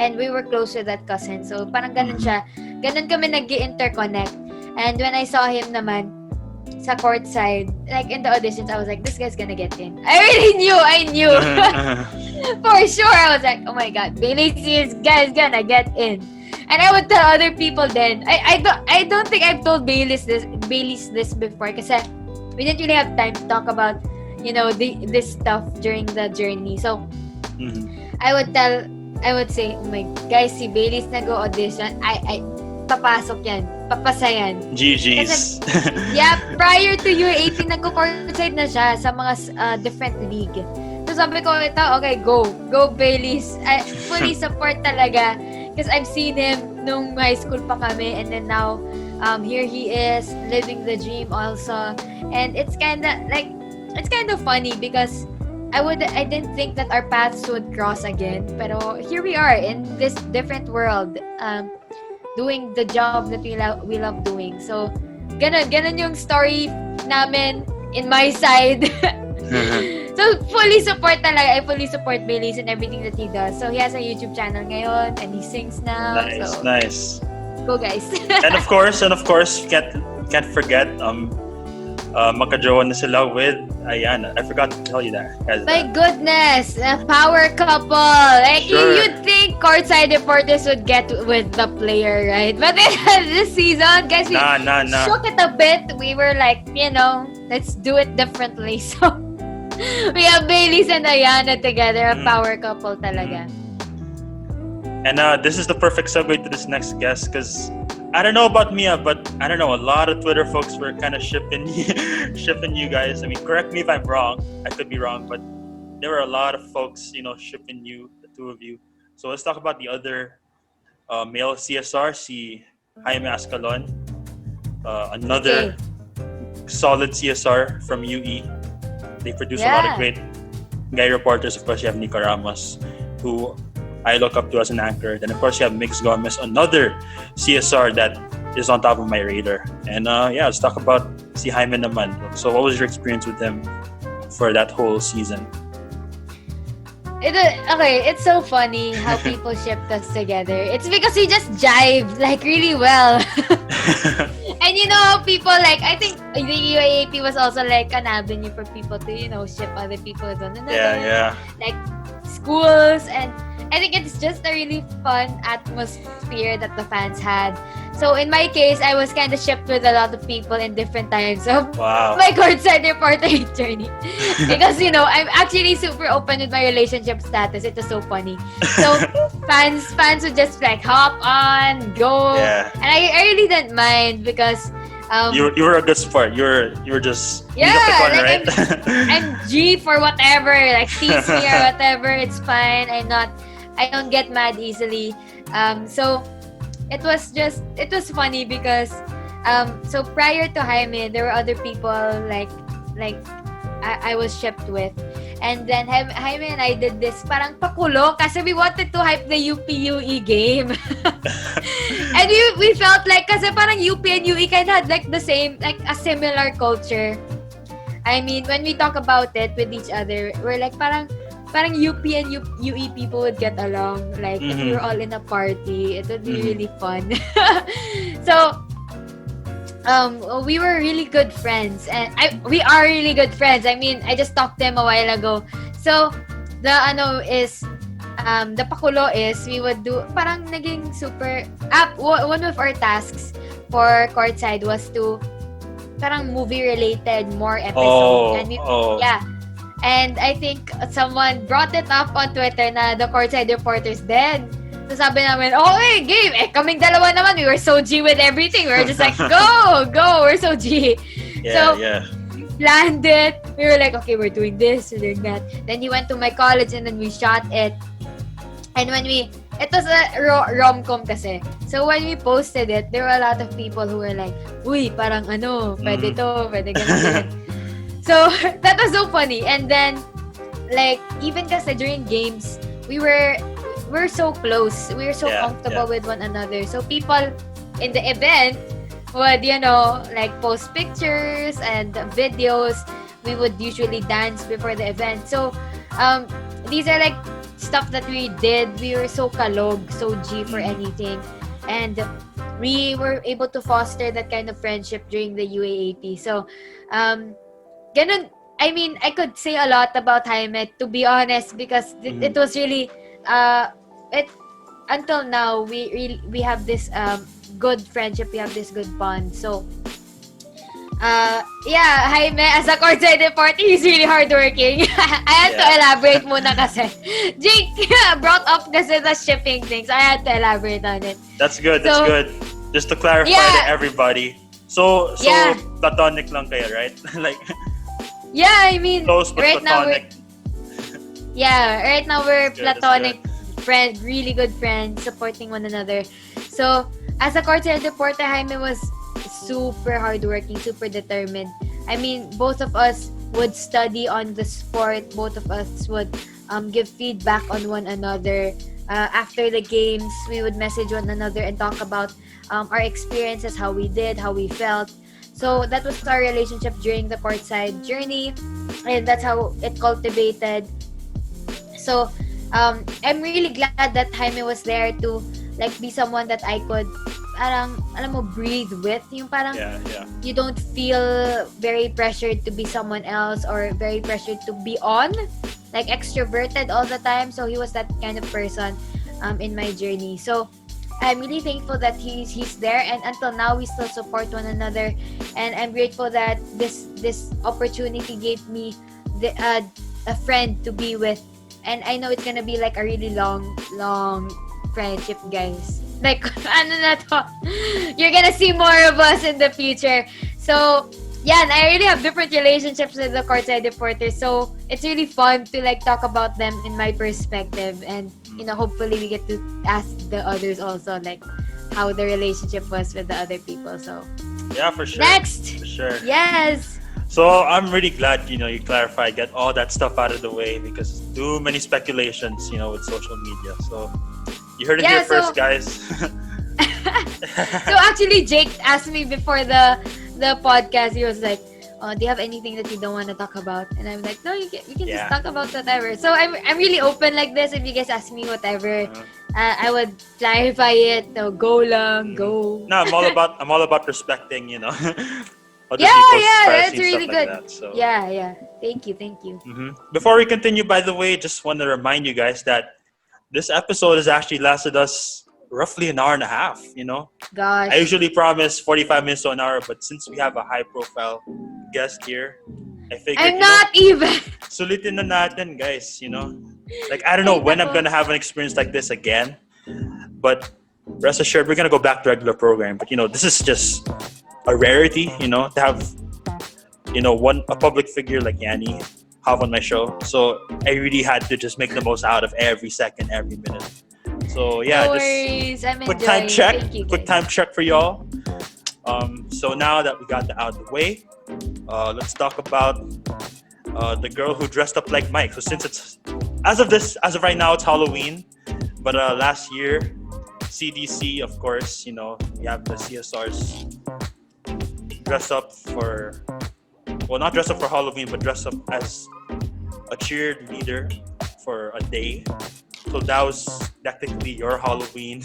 [SPEAKER 2] and we were close with that cousin. So, parang ganun siya. Ganun kami nag-interconnect. And when I saw him naman, sa courtside, like in the auditions, I was like, this guy's gonna get in. I knew. For sure. I was like, oh my God, Bailey, this guy's gonna get in. And I would tell other people then. I don't think I've told Bailey's this before kasi we didn't really have time to talk about, this stuff during the journey. So, I would say, oh my, guys, si Bailey's nag-audition, papasok yan. Papasayan.
[SPEAKER 1] GG's.
[SPEAKER 2] Kasi, yeah, prior to UAAP, nagko-courtside na siya sa mga different league. So sabi ko, okay, go Bailey's. I fully support talaga because I've seen him nung high school pa kami, and then now, here he is, living the dream also. And it's kind of funny because I didn't think that our paths would cross again. Pero here we are in this different world. Doing the job that we love doing. So, ganun yung story namin in my side. So, fully support talaga. I fully support Bailey's and everything that he does. So, he has a YouTube channel ngayon and he sings now.
[SPEAKER 1] Nice.
[SPEAKER 2] Go, guys.
[SPEAKER 1] and of course, can't forget magka-jowa na sila with Ayan. I forgot to tell you that.
[SPEAKER 2] My goodness, a power couple. Like,
[SPEAKER 1] sure.
[SPEAKER 2] You'd think courtside reporters would get with the player, right? But this season, guys, we shook it a bit. We were like, let's do it differently. So, we have Bailey's and Ayana together, a power couple talaga.
[SPEAKER 1] And this is the perfect segue to this next guest because I don't know about Mia, but I don't know, a lot of Twitter folks were kind of shipping you guys. I mean, correct me if I'm wrong. I could be wrong, but there were a lot of folks, shipping you, the two of you. So let's talk about the other male CSR, si Jaime Ascalon. Another solid CSR from UE. They produce a lot of great guy reporters. Of course, you have Nico Ramos, who I look up to as an anchor. Then, of course, you have Mix Gomez, another CSR that is on top of my radar. And let's talk about si Jaime naman. So, what was your experience with him for that whole season?
[SPEAKER 2] It's so funny how people shipped us together. It's because we just jived like really well. And people like, I think the UAAP was also like an avenue for people to, ship other people.
[SPEAKER 1] Yeah.
[SPEAKER 2] Like schools, and I think it's just a really fun atmosphere that the fans had. So in my case, I was kind of shipped with a lot of people in different times of my courtside reporting journey. Because, I'm actually super open with my relationship status. It was so funny. So fans would just like hop on, go. Yeah. And I really didn't mind because
[SPEAKER 1] you were a good sport. You were just
[SPEAKER 2] pick
[SPEAKER 1] one,
[SPEAKER 2] like
[SPEAKER 1] right?
[SPEAKER 2] I'm G for whatever. Like tease me or whatever. It's fine. I don't get mad easily. So it was funny because so prior to Jaime, there were other people like I was shipped with. And then Jaime and I did this parang pakulo kasi we wanted to hype the UP-UE game. And we felt like kasi parang UP and UE kind of had like the same, like a similar culture. I mean, when we talk about it with each other, we're like parang UP and UE people would get along. Like, if we were all in a party, it would be really fun. So, we were really good friends. And we are really good friends. I mean, I just talked to him a while ago. So, the pakulo is, we would do, parang naging super, one of our tasks for Courtside was to, parang movie-related, more episodes. Yeah. And I think someone brought it up on Twitter na the Courtside reporters dead. So sabi namin, hey, game! Kaming dalawa naman, we were so G with everything. We were just like, go! We're so G. We planned it. We were like, okay, we're doing this, we're doing that. Then he went to my college and then we shot it. And it was a rom-com kasi. So when we posted it, there were a lot of people who were like, uy, parang pwede to, pwede ganun. So, that was so funny. And then, like, even kasi during games, we're so close. We were so comfortable with one another. So, people in the event would, like, post pictures and videos we would usually dance before the event. So these are like stuff that we did. We were so kalog, so G for anything, and we were able to foster that kind of friendship during the UAAP. So ganun. I mean, I could say a lot about Jaime, to be honest, because it was really it until now we have this good friendship, we have this good bond. So yeah, Jaime, as a courtside reporter, he's really hardworking. I had to elaborate muna kasi. Jake brought up kasi the shipping things. I had to elaborate on it.
[SPEAKER 1] That's good. That's good. Just to clarify to everybody. So platonic lang kayo, right? Like.
[SPEAKER 2] Yeah, I mean,
[SPEAKER 1] close but
[SPEAKER 2] right
[SPEAKER 1] platonic.
[SPEAKER 2] Right now we're
[SPEAKER 1] Good,
[SPEAKER 2] platonic friends, really good friends, supporting one another. So, as a courtside reporter, Jaime was super hardworking, super determined. I mean, both of us would study on the sport. Both of us would give feedback on one another. After the games, we would message one another and talk about our experiences, how we did, how we felt. So that was our relationship during the courtside journey, and that's how it cultivated. So I'm really glad that Jaime was there to like be someone that I could parang alam mo breathe with, yung parang you don't feel very pressured to be someone else or very pressured to be on, like extroverted all the time. So he was that kind of person in my journey. So I'm really thankful that he's there, and until now we still support one another, and I'm grateful that this opportunity gave me a friend to be with, and I know it's gonna be like a really long friendship, guys. Like ano na to, you're gonna see more of us in the future. So yeah, and I really have different relationships with the courtside reporters, so it's really fun to like talk about them in my perspective, and you know, hopefully we get to ask the others also like how the relationship was with the other people. So
[SPEAKER 1] yeah, for sure.
[SPEAKER 2] Next,
[SPEAKER 1] for sure.
[SPEAKER 2] Yes.
[SPEAKER 1] So I'm really glad, you know, you clarified, get all that stuff out of the way, because too many speculations, you know, with social media. So you heard it here first, guys.
[SPEAKER 2] So actually, Jake asked me before the podcast. He was like, do you have anything that you don't want to talk about? And I'm like, no, you can just talk about whatever. So I'm really open like this. If you guys ask me whatever, I would clarify it. So go lang, go.
[SPEAKER 1] No, I'm all about respecting, you know, other people's
[SPEAKER 2] that's really
[SPEAKER 1] stuff
[SPEAKER 2] good.
[SPEAKER 1] Like that, so.
[SPEAKER 2] Yeah. Thank you.
[SPEAKER 1] Mm-hmm. Before we continue, by the way, just want to remind you guys that this episode has actually lasted us roughly an hour and a half, you know.
[SPEAKER 2] Gosh.
[SPEAKER 1] I usually promise 45 minutes to an hour, but since we have a high-profile guest here, I figured,
[SPEAKER 2] I'm not even.
[SPEAKER 1] Sulitin na natin, guys, you know. Like, I don't know when I'm going to have an experience like this again, but rest assured, we're going to go back to regular program. But, you know, this is just a rarity, you know, to have, you know, a public figure like Yani have on my show. So I really had to just make the most out of every second, every minute. So yeah,
[SPEAKER 2] no worries. I'm
[SPEAKER 1] quick
[SPEAKER 2] enjoying.
[SPEAKER 1] time check.
[SPEAKER 2] Thank you,
[SPEAKER 1] Quick time check for y'all. So now that we got that out of the way, let's talk about the girl who dressed up like Mike. So since it's as of right now, it's Halloween, but last year, CDC, of course, you know, we have the CSRs dress up for, well, not dress up for Halloween, but dress up as a cheerleader for a day. So that was technically your Halloween.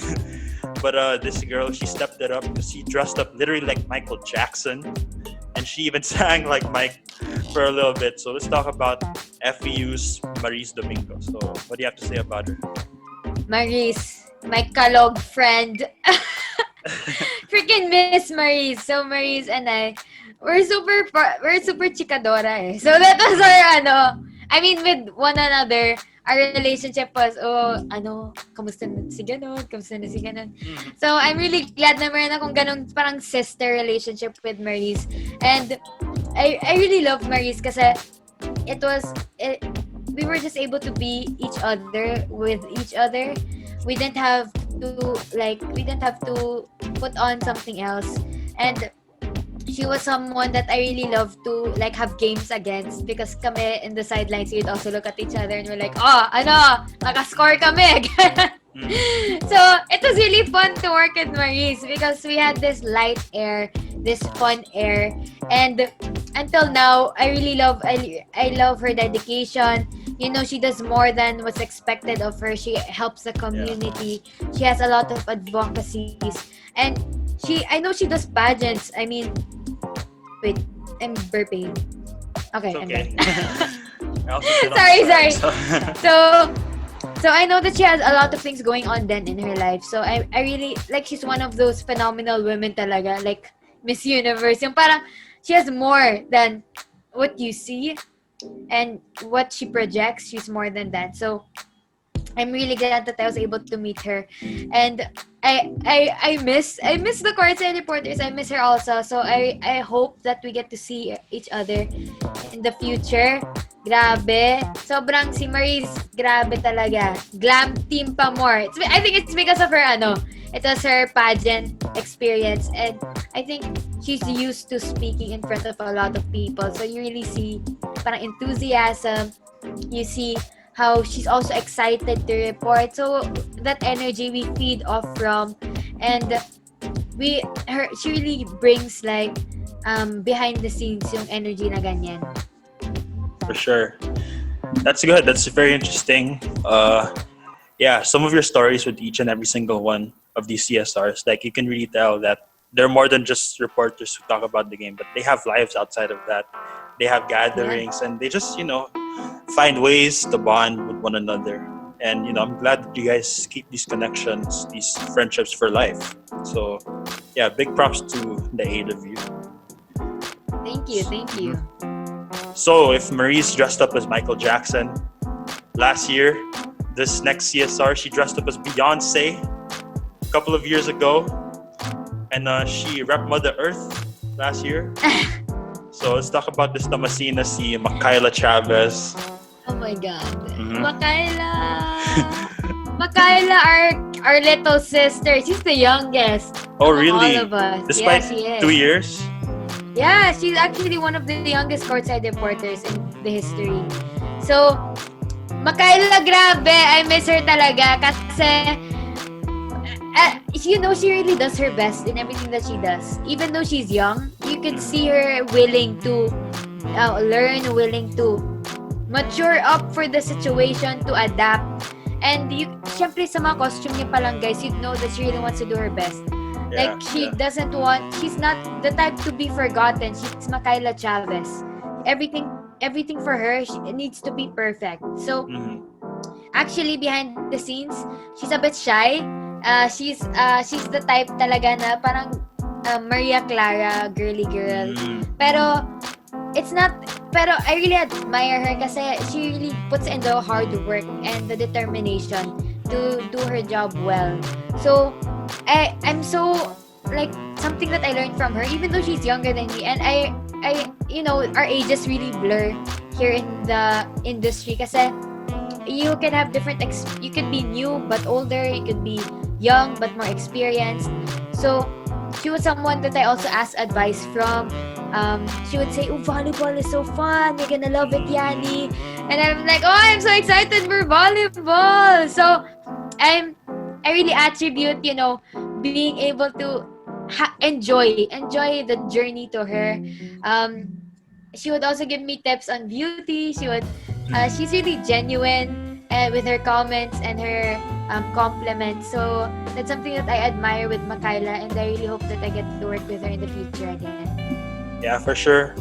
[SPEAKER 1] But this girl, she stepped it up because she dressed up literally like Michael Jackson. And she even sang like Mike for a little bit. So let's talk about FEU's Maris Domingo. So what do you have to say about her?
[SPEAKER 2] Maris, my kalog friend. Freaking miss Maris. So Maris and I, we're super chikadora eh. So that was our I mean, with one another, our relationship was, kamusta na si ganon, kamusta na si ganon. So I'm really glad na meron akong ganong parang sister relationship with Maris. And I really love Maris kasi we were just able to be each other with each other. We didn't have to put on something else. And she was someone that I really love to like have games against, because kami in the sidelines, we'd also look at each other and we're like, nakascore kami. So it was really fun to work with Maris because we had this light air, this fun air, and until now, I love her dedication. You know, she does more than what's expected of her. She helps the
[SPEAKER 1] Yeah.
[SPEAKER 2] community. She has a lot of advocacies. And I know she does pageants. I mean, wait, I'm burping.
[SPEAKER 1] It's
[SPEAKER 2] Okay, I'm
[SPEAKER 1] okay.
[SPEAKER 2] done.
[SPEAKER 1] I also shit on the
[SPEAKER 2] sorry,
[SPEAKER 1] side.
[SPEAKER 2] sorry.
[SPEAKER 1] So.
[SPEAKER 2] So I know that she has a lot of things going on then in her life. So I really like she's one of those phenomenal women talaga, like Miss Universe. Yung parang she has more than what you see and what she projects. She's more than that. So I'm really glad that I was able to meet her, and I miss the Courtside reporters. I miss her also. So I hope that we get to see each other in the future. Grabe. Sobrang si Maurice, grabe talaga. Glam team pa more. I think it's because of her it was her pageant experience, and I think she's used to speaking in front of a lot of people. So you really see parang enthusiasm. You see how she's also excited to report. So that energy we feed off from, and she really brings like behind the scenes yung energy na ganyan.
[SPEAKER 1] For sure. That's good. That's very interesting. Yeah, some of your stories with each and every single one of these CSRs, like you can really tell that they're more than just reporters who talk about the game, but they have lives outside of that. They have gatherings, and they just, find ways to bond with one another. And, I'm glad that you guys keep these connections, these friendships for life. So, yeah, big props to the 8 of you.
[SPEAKER 2] Thank you, thank you.
[SPEAKER 1] So, if Marie's dressed up as Michael Jackson last year, this next CSR, she dressed up as Beyonce a couple of years ago. And she rep Mother Earth last year. So, let's talk about this Damascena, si Makayla Chavez.
[SPEAKER 2] Oh my God.
[SPEAKER 1] Mhm.
[SPEAKER 2] Makayla, our little sister. She's the youngest.
[SPEAKER 1] Oh,
[SPEAKER 2] among
[SPEAKER 1] really?
[SPEAKER 2] All of us.
[SPEAKER 1] Despite
[SPEAKER 2] yeah, she is.
[SPEAKER 1] 2 years?
[SPEAKER 2] Yeah, she's actually one of the youngest courtside reporters in the history. So, Makayla, grabe. I miss her talaga kasi she really does her best in everything that she does. Even though she's young, you can see her willing to learn, willing to mature up for the situation, to adapt. And syempre sa mga costume niya pa lang, guys, you'd know that she really wants to do her best.
[SPEAKER 1] Yeah,
[SPEAKER 2] Like, she's not the type to be forgotten. She's Makayla Chavez. Everything for her, it needs to be perfect. So, actually, behind the scenes, she's a bit shy. She's the type talaga na parang Maria Clara, girly girl. Pero I really admire her kasi she really puts in the hard work and the determination to do her job well. So, I'm so, like, something that I learned from her, even though she's younger than me, and I our ages really blur here in the industry kasi you can have you could be new but older, you could be young but more experienced. So, she was someone that I also asked advice from. She would say, "Oh, volleyball is so fun. You're gonna love it, Yani." And I'm like, "Oh, I'm so excited for volleyball." So, I really attribute, being able to enjoy the journey to her. She would also give me tips on beauty. She's really genuine with her comments and her compliments. So that's something that I admire with Makayla, and I really hope that I get to work with her in the future again.
[SPEAKER 1] Yeah, for sure.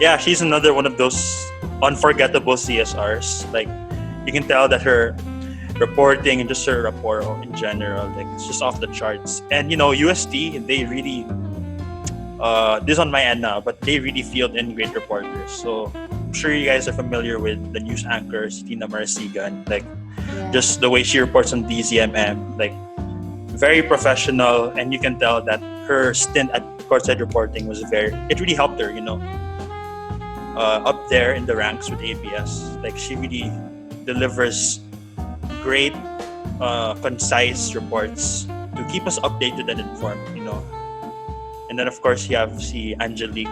[SPEAKER 1] Yeah, she's another one of those unforgettable CSRs. Like, you can tell that her reporting and just her rapport in general, like, it's just off the charts. And UST, they really this on my end now, but they really field in great reporters. So I'm sure you guys are familiar with the news anchor Tina Marasigan, like, just the way she reports on DZMM, like, very professional, and you can tell that her stint at Courtside Reporting it really helped her, up there in the ranks with ABS. Like, she really delivers great, concise reports to keep us updated and informed, And then, of course, you have Angelique,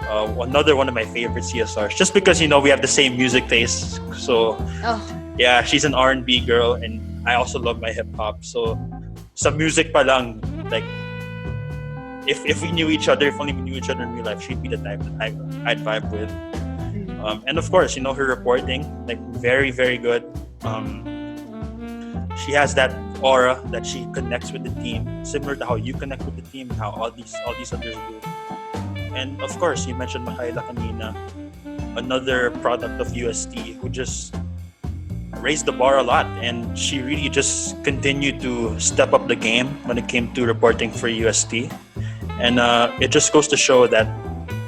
[SPEAKER 1] another one of my favorite CSRs, just because, we have the same music taste. So, yeah, she's an R&B girl, and I also love my hip-hop. So, some music pa lang, like, if we knew each other, if only we knew each other in real life, she'd be the type that I'd vibe with. And of course, her reporting, like very, very good. She has that aura that she connects with the team, similar to how you connect with the team, how all these others do. And of course, you mentioned Makaila kanina, another product of UST who just raised the bar a lot, and she really just continued to step up the game when it came to reporting for UST. And it just goes to show that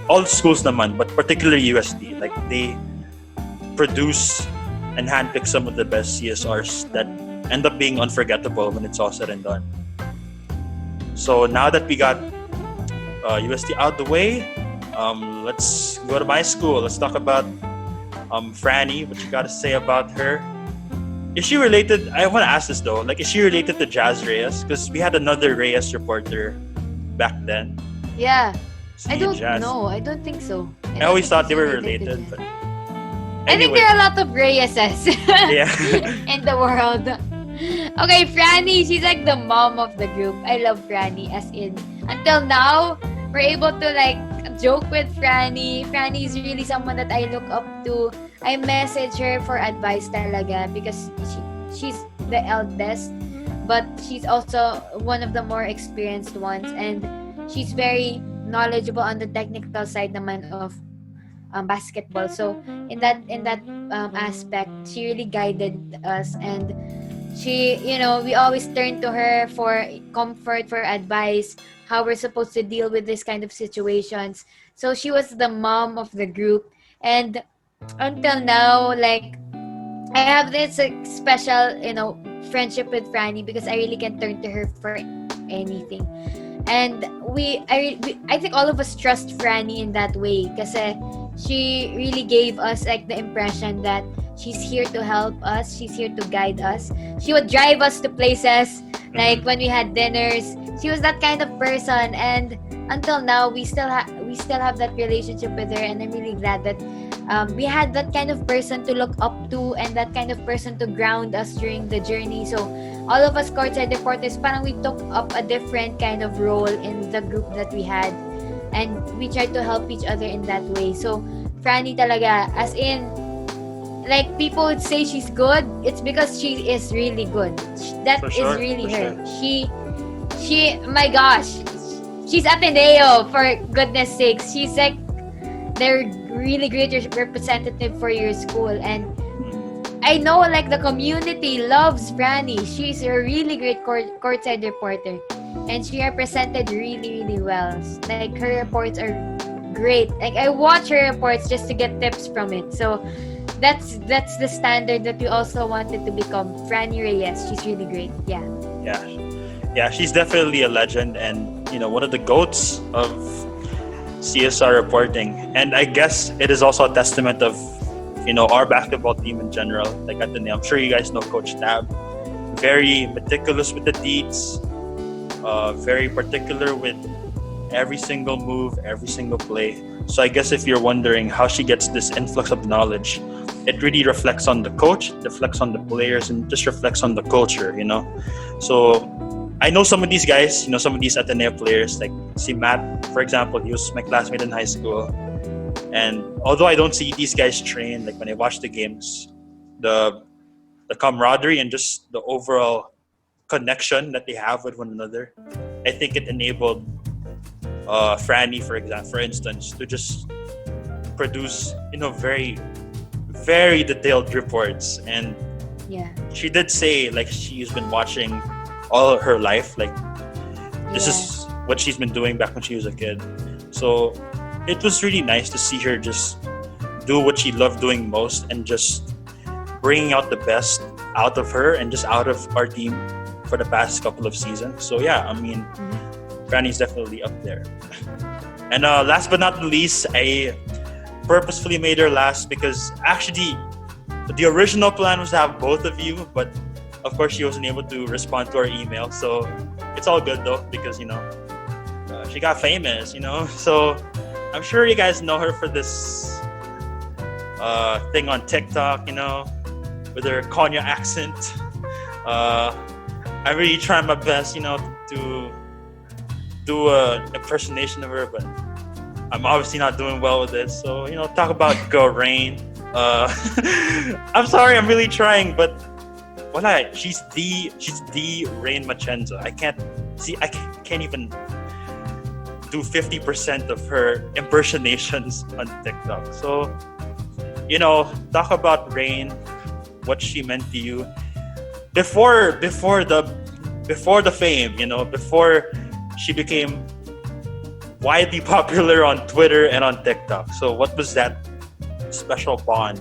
[SPEAKER 1] all schools naman, but particularly UST, like they produce and handpick some of the best CSRs that end up being unforgettable when it's all said and done. So now that we got UST out the way, let's go to my school. Let's talk about Franny. What you got to say about her? Is she related? I want to ask this though. Like, is she related to Jazz Reyes? Because we had another Reyes reporter back then.
[SPEAKER 2] Yeah.
[SPEAKER 1] See,
[SPEAKER 2] I don't
[SPEAKER 1] Jazz.
[SPEAKER 2] know. I don't think so.
[SPEAKER 1] I always thought they were
[SPEAKER 2] to
[SPEAKER 1] related.
[SPEAKER 2] Jazz.
[SPEAKER 1] But
[SPEAKER 2] I think
[SPEAKER 1] anyway,
[SPEAKER 2] there are a lot of Reyeses
[SPEAKER 1] yeah.
[SPEAKER 2] in the world. Okay, Franny, she's like the mom of the group. I love Franny, as in, until now, we're able to like joke with Franny. Franny is really someone that I look up to. I message her for advice talaga because she's the eldest, but she's also one of the more experienced ones, and she's very knowledgeable on the technical side naman of basketball. So in that aspect, she really guided us, and she, we always turn to her for comfort, for advice, how we're supposed to deal with this kind of situations. So she was the mom of the group, and until now, like, I have this special, friendship with Franny because I really can turn to her for anything. And I think all of us trust Franny in that way kasi she really gave us like the impression that she's here to help us, she's here to guide us. She would drive us to places, like when we had dinners. She was that kind of person, and until now we still have that relationship with her, and I'm really glad that we had that kind of person to look up to and that kind of person to ground us during the journey. So all of us courtside reporters, parang we took up a different kind of role in the group that we had, and we tried to help each other in that way. So Franny talaga, as in, like, people would say she's good, it's because she is really good. That
[SPEAKER 1] For
[SPEAKER 2] is
[SPEAKER 1] sure,
[SPEAKER 2] really
[SPEAKER 1] for
[SPEAKER 2] her.
[SPEAKER 1] sure.
[SPEAKER 2] She, my gosh, she's Ateneo, for goodness sakes. She's like the really great representative for your school, and I know like the community loves Franny. She's a really great courtside reporter, and she represented really, really well. Like, her reports are great. Like, I watch her reports just to get tips from it. So that's the standard that we also wanted to become. Franny Reyes, she's really great.
[SPEAKER 1] Yeah, she's definitely a legend, and one of the goats of CSR reporting. And I guess it is also a testament of our basketball team in general. Like, I'm sure you guys know Coach Tab, very meticulous with the deets, very particular with every single move, every single play. So I guess if you're wondering how she gets this influx of knowledge, it really reflects on the coach, reflects on the players, and just reflects on the culture, So I know some of these guys, some of these Ateneo players, like si Matt, for example, he was my classmate in high school. And although I don't see these guys train, like when I watch the games, the camaraderie and just the overall connection that they have with one another, I think it enabled Franny, for instance, to just produce, very, very detailed reports. And she did say, like, she's been watching all her life, like this is what she's been doing back when she was a kid. So it was really nice to see her just do what she loved doing most and just bringing out the best out of her and just out of our team for the past couple of seasons. So yeah, I mean, Franny's definitely up there. And last but not least, I purposefully made her last because actually the original plan was to have both of you, but of course she wasn't able to respond to our email. So it's all good though, because she got famous, So I'm sure you guys know her for this thing on TikTok, with her Konya accent. I'm really trying my best, to do a impersonation of her, but I'm obviously not doing well with this. So talk about girl Rain. I'm sorry, I'm really trying, but wala. She's the Rain Machenzo. I can't even do 50% of her impersonations on TikTok. So talk about Rain, what she meant to you before the fame, before she became widely popular on Twitter and on TikTok. So what was that special bond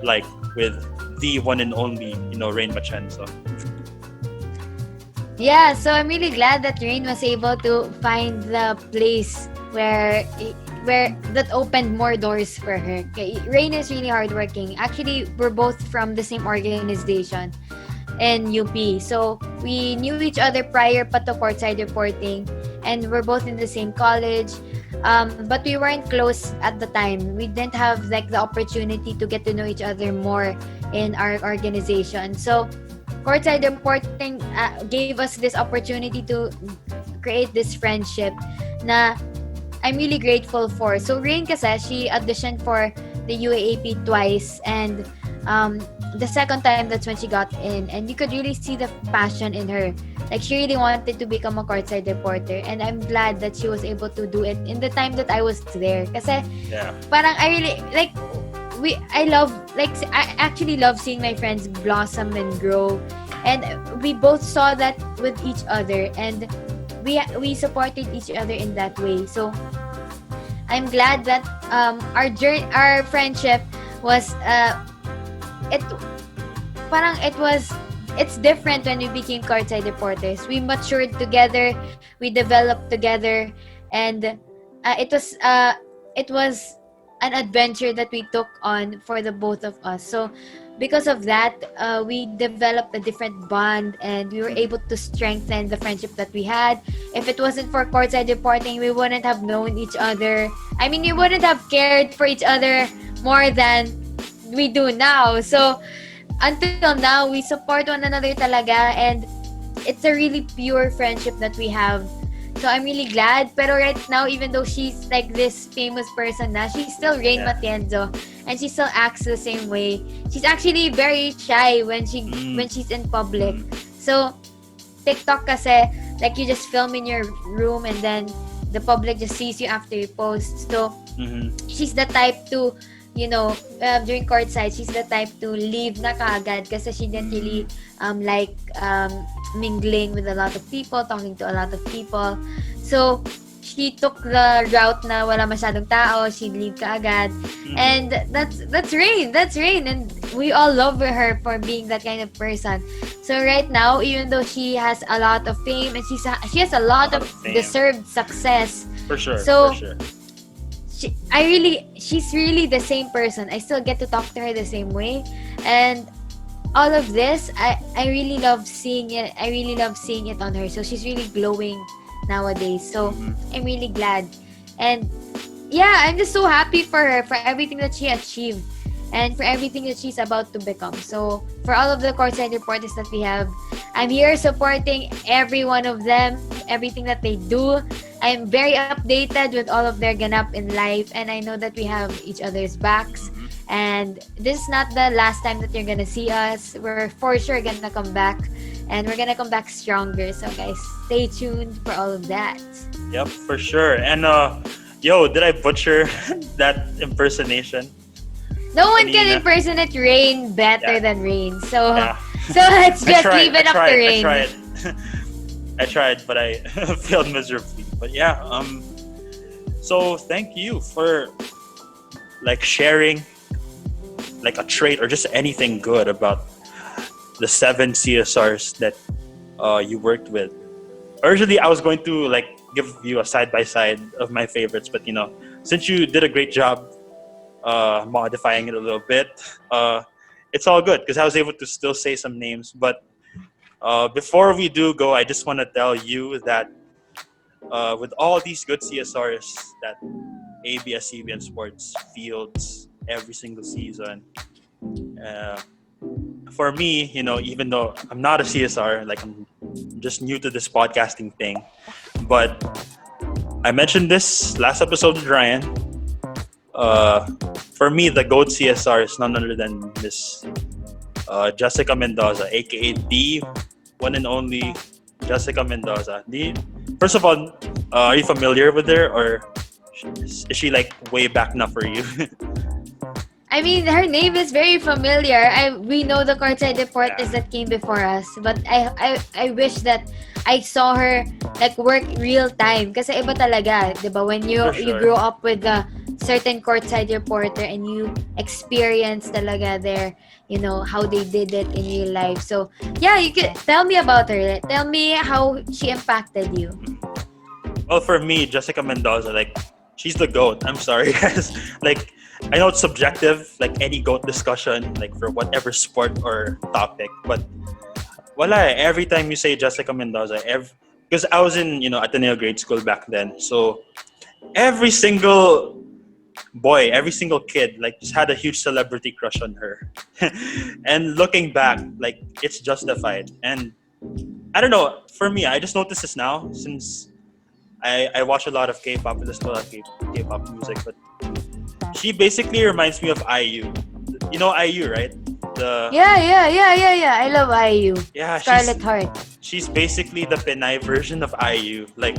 [SPEAKER 1] like with the one and only, Rain Machenzo?
[SPEAKER 2] Yeah, so I'm really glad that Rain was able to find the place where that opened more doors for her. Okay, Rain is really hardworking. Actually, we're both from the same organization in UP. So we knew each other prior pa to courtside reporting, and we're both in the same college. But we weren't close at the time. We didn't have like the opportunity to get to know each other more in our organization. So courtside reporting gave us this opportunity to create this friendship na I'm really grateful for. So Rain kasi, she auditioned for the UAAP twice, and the second time that's when she got in, and you could really see the passion in her. Like she really wanted to become a courtside reporter, and I'm glad that she was able to do it in the time that I was there. Kasi parang I really like I actually love seeing my friends blossom and grow, and we both saw that with each other, and we supported each other in that way. So I'm glad that our friendship was it's different when we became courtside reporters. We matured together, we developed together, and it was an adventure that we took on for the both of us. So because of that, we developed a different bond, and we were able to strengthen the friendship that we had. If it wasn't for courtside reporting, we wouldn't have known each other. I mean, we wouldn't have cared for each other more than we do now. So until now, we support one another talaga, and it's a really pure friendship that we have. So I'm really glad. Pero right now, even though she's like this famous person na, she's still Rain Matienzo, and she still acts the same way. She's actually very shy when she's in public. So TikTok kasi, like you just film in your room and then the public just sees you after you post. So she's the type to, during courtside, she's the type to leave na kaagad kasi she didn't really mingling with a lot of people, talking to a lot of people. So she took the route na wala masyadong tao, she'd leave kaagad. And that's Rain. That's Rain. And we all love her for being that kind of person. So right now, even though she has a lot of fame and she has a lot of deserved success.
[SPEAKER 1] For sure.
[SPEAKER 2] So
[SPEAKER 1] for sure.
[SPEAKER 2] She's really the same person. I still get to talk to her the same way. And all of this, I really love seeing it. I really love seeing it on her. So she's really glowing nowadays. So I'm really glad. And yeah, I'm just so happy for her, for everything that she achieved and for everything that she's about to become. So for all of the courtside reporters that we have, I'm here supporting every one of them, everything that they do. I'm very updated with all of their ganap in life, and I know that we have each other's backs. And this is not the last time that you're gonna see us. We're for sure gonna come back, and we're gonna come back stronger. So guys, stay tuned for all of that.
[SPEAKER 1] Yep, for sure. And did I butcher that impersonation?
[SPEAKER 2] No one can impersonate Rain better than Rain. So
[SPEAKER 1] Yeah.
[SPEAKER 2] so let's just leave it up to Rain.
[SPEAKER 1] I tried, but I failed miserably. But yeah, so thank you for sharing a trait or just anything good about the 7 CSRs that you worked with. Originally, I was going to give you a side-by-side of my favorites, but since you did a great job modifying it a little bit, it's all good because I was able to still say some names. But before we do go, I just want to tell you that with all these good CSRs that ABS-CBN Sports fields every single season, for me, even though I'm not a CSR, I'm just new to this podcasting thing, But I mentioned this last episode with Ryan. For me, the GOAT CSR is none other than Miss Jessica Mendoza, aka the one and only Jessica Mendoza. First of all, are you familiar with her, or is she like way back now for you?
[SPEAKER 2] I mean, her name is very familiar. We know the courtside reporters
[SPEAKER 1] Yeah.
[SPEAKER 2] that came before us, but I wish that I saw her like work real time. Kasi iba talaga, 'di ba? When
[SPEAKER 1] For
[SPEAKER 2] you
[SPEAKER 1] sure.
[SPEAKER 2] grow up with a certain courtside reporter and you experience talaga their, how they did it in real life. So yeah, you could tell me about her. Tell me how she impacted you.
[SPEAKER 1] Well, for me, Jessica Mendoza, like, she's the GOAT. I'm sorry, guys. Like, I know it's subjective, like any GOAT discussion, like for whatever sport or topic, but wala. Every time you say Jessica Mendoza, because I was in, Ateneo grade school back then, so every single boy, every single kid, like, just had a huge celebrity crush on her. And looking back, like, it's justified. And I don't know, for me, I just noticed this now since I watch a lot of K-pop, I listen to a lot of K-pop music, but she basically reminds me of IU. You know IU, right?
[SPEAKER 2] Yeah. I love IU.
[SPEAKER 1] Yeah,
[SPEAKER 2] Scarlet Heart.
[SPEAKER 1] she's basically the Pinay version of IU. Like,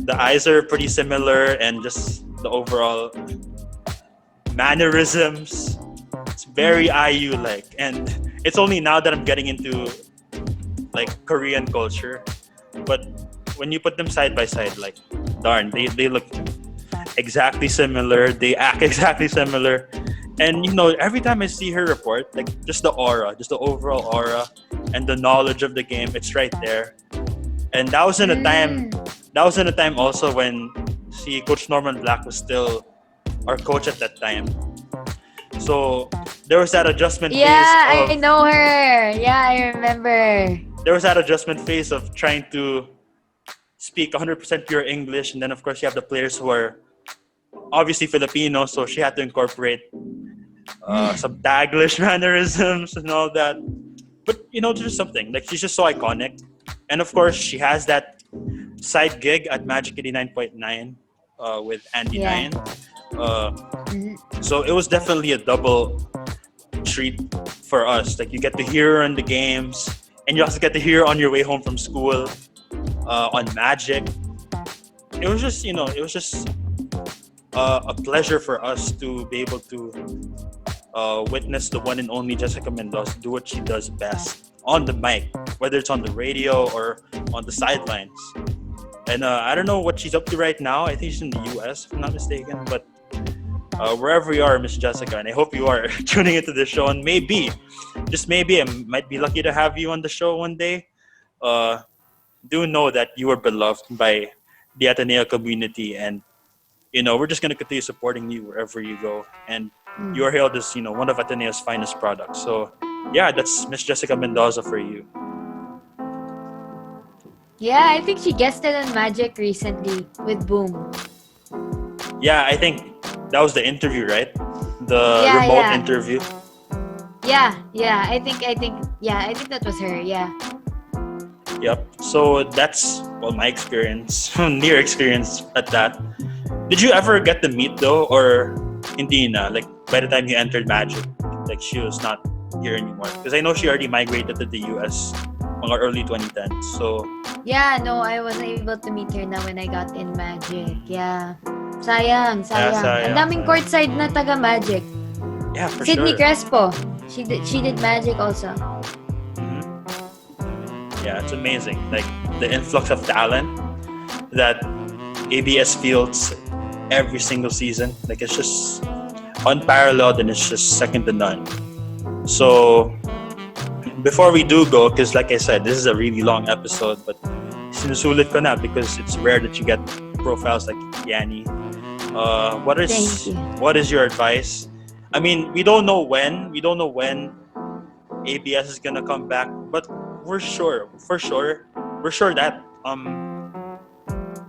[SPEAKER 1] the eyes are pretty similar, and just the overall mannerisms. It's very IU like, and it's only now that I'm getting into like Korean culture. But when you put them side by side, like, darn, they look exactly similar. They act exactly similar. And every time I see her report, like, just the aura, just the overall aura, and the knowledge of the game, it's right there. And that was in a time. That was in a time also when Coach Norman Black was still our coach at that time. So there was that adjustment phase
[SPEAKER 2] Yeah,
[SPEAKER 1] of
[SPEAKER 2] I know her. Yeah, I remember.
[SPEAKER 1] there was that adjustment phase of trying to speak 100% pure English, and then of course you have the players who are obviously Filipino, so she had to incorporate some Taglish mannerisms and all that. But there's something, like, she's just so iconic, and of course she has that side gig at Magic 89.9 with Andy
[SPEAKER 2] Yeah.
[SPEAKER 1] 9. So it was definitely a double treat for us. Like, you get to hear her in the games, and you also get to hear her on your way home from school on Magic. It was just, a pleasure for us to be able to witness the one and only Jessica Mendoza do what she does best on the mic, whether it's on the radio or on the sidelines. And I don't know what she's up to right now. I think she's in the US, if I'm not mistaken. But wherever you are, Miss Jessica, and I hope you are tuning into the show, and maybe, just maybe, I might be lucky to have you on the show one day. Do know that you are beloved by the Ateneo community, and we're just gonna continue supporting you wherever you go. And you are hailed as one of Ateneo's finest products. So yeah, that's Miss Jessica Mendoza for you.
[SPEAKER 2] Yeah, I think she guested on Magic recently with Boom.
[SPEAKER 1] Yeah, I think that was the interview, right? The
[SPEAKER 2] Yeah,
[SPEAKER 1] remote
[SPEAKER 2] yeah.
[SPEAKER 1] interview.
[SPEAKER 2] Yeah. I think that was her. Yeah.
[SPEAKER 1] Yep. So that's, well, my experience, near experience at that. Did you ever get to meet though, or hindi na? Like, by the time you entered Magic, like, she was not here anymore? Because I know she already migrated to the US, mga early 2010s. So
[SPEAKER 2] Yeah, no, I wasn't able to meet her now when I got in Magic. Yeah. Sayang.
[SPEAKER 1] sayang,
[SPEAKER 2] Ang daming
[SPEAKER 1] sayang.
[SPEAKER 2] courtside na taga Magic.
[SPEAKER 1] yeah, for
[SPEAKER 2] Sydney
[SPEAKER 1] sure.
[SPEAKER 2] Crespo. She did Magic also.
[SPEAKER 1] Mhm. Yeah, it's amazing. Like, the influx of talent that ABS fields every single season. Like, it's just unparalleled, and it's just second to none. So before we do go, because like I said, this is a really long episode, but sinusulit ko na because it's rare that you get profiles like Yani.
[SPEAKER 2] Thank you.
[SPEAKER 1] What is your advice? I mean, we don't know when ABS is gonna come back, but we're sure that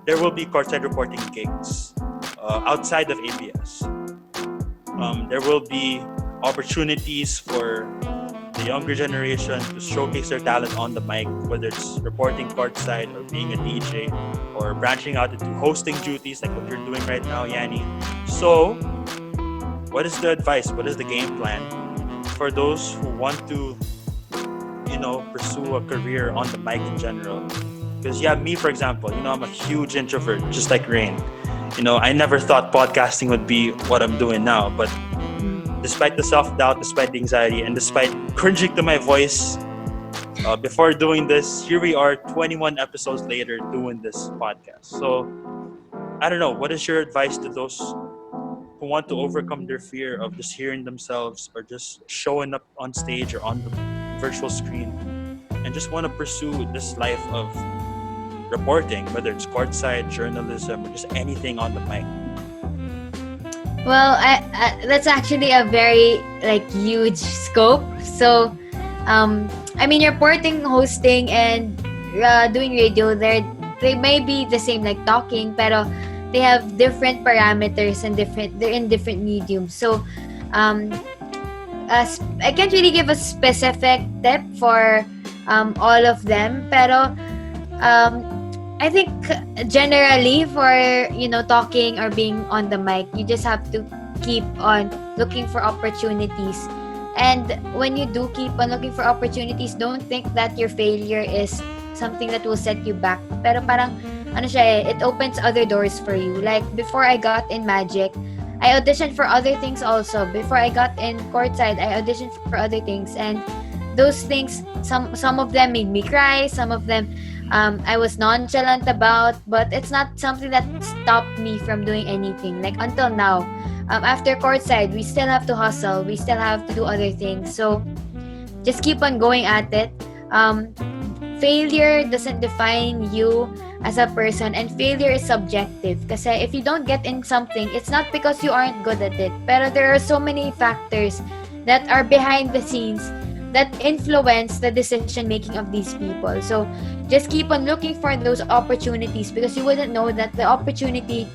[SPEAKER 1] there will be courtside reporting gigs outside of ABS. There will be opportunities for the younger generation to showcase their talent on the mic, whether it's reporting courtside or being a DJ or branching out into hosting duties like what you're doing right now, Yani. So, what is the advice? What is the game plan for those who want to, pursue a career on the mic in general? Because me, for example, I'm a huge introvert, just like Rain. I never thought podcasting would be what I'm doing now, but despite the self-doubt, despite the anxiety, and despite cringing to my voice before doing this, here we are 21 episodes later doing this podcast. So, I don't know, what is your advice to those who want to overcome their fear of just hearing themselves or just showing up on stage or on the virtual screen and just want to pursue this life of reporting, whether it's courtside, journalism, or just anything on the mic?
[SPEAKER 2] Well, that's actually a very huge scope. So, reporting, hosting, and doing radio, they may be the same, like talking, pero they have different parameters and they're in different mediums. So, I can't really give a specific tip for all of them, pero I think generally for talking or being on the mic, you just have to keep on looking for opportunities. And when you do keep on looking for opportunities, don't think that your failure is something that will set you back. Pero parang it opens other doors for you. Like before I got in Magic, I auditioned for other things also. Before I got in Courtside, I auditioned for other things, and those things, some of them made me cry, some of them I was nonchalant about, but it's not something that stopped me from doing anything. Like until now, after Courtside, we still have to hustle, we still have to do other things. So just keep on going at it. Failure doesn't define you as a person, and failure is subjective. Kasi if you don't get in something, it's not because you aren't good at it. Pero there are so many factors that are behind the scenes that influence the decision making of these people. So just keep on looking for those opportunities, because you wouldn't know that the opportunity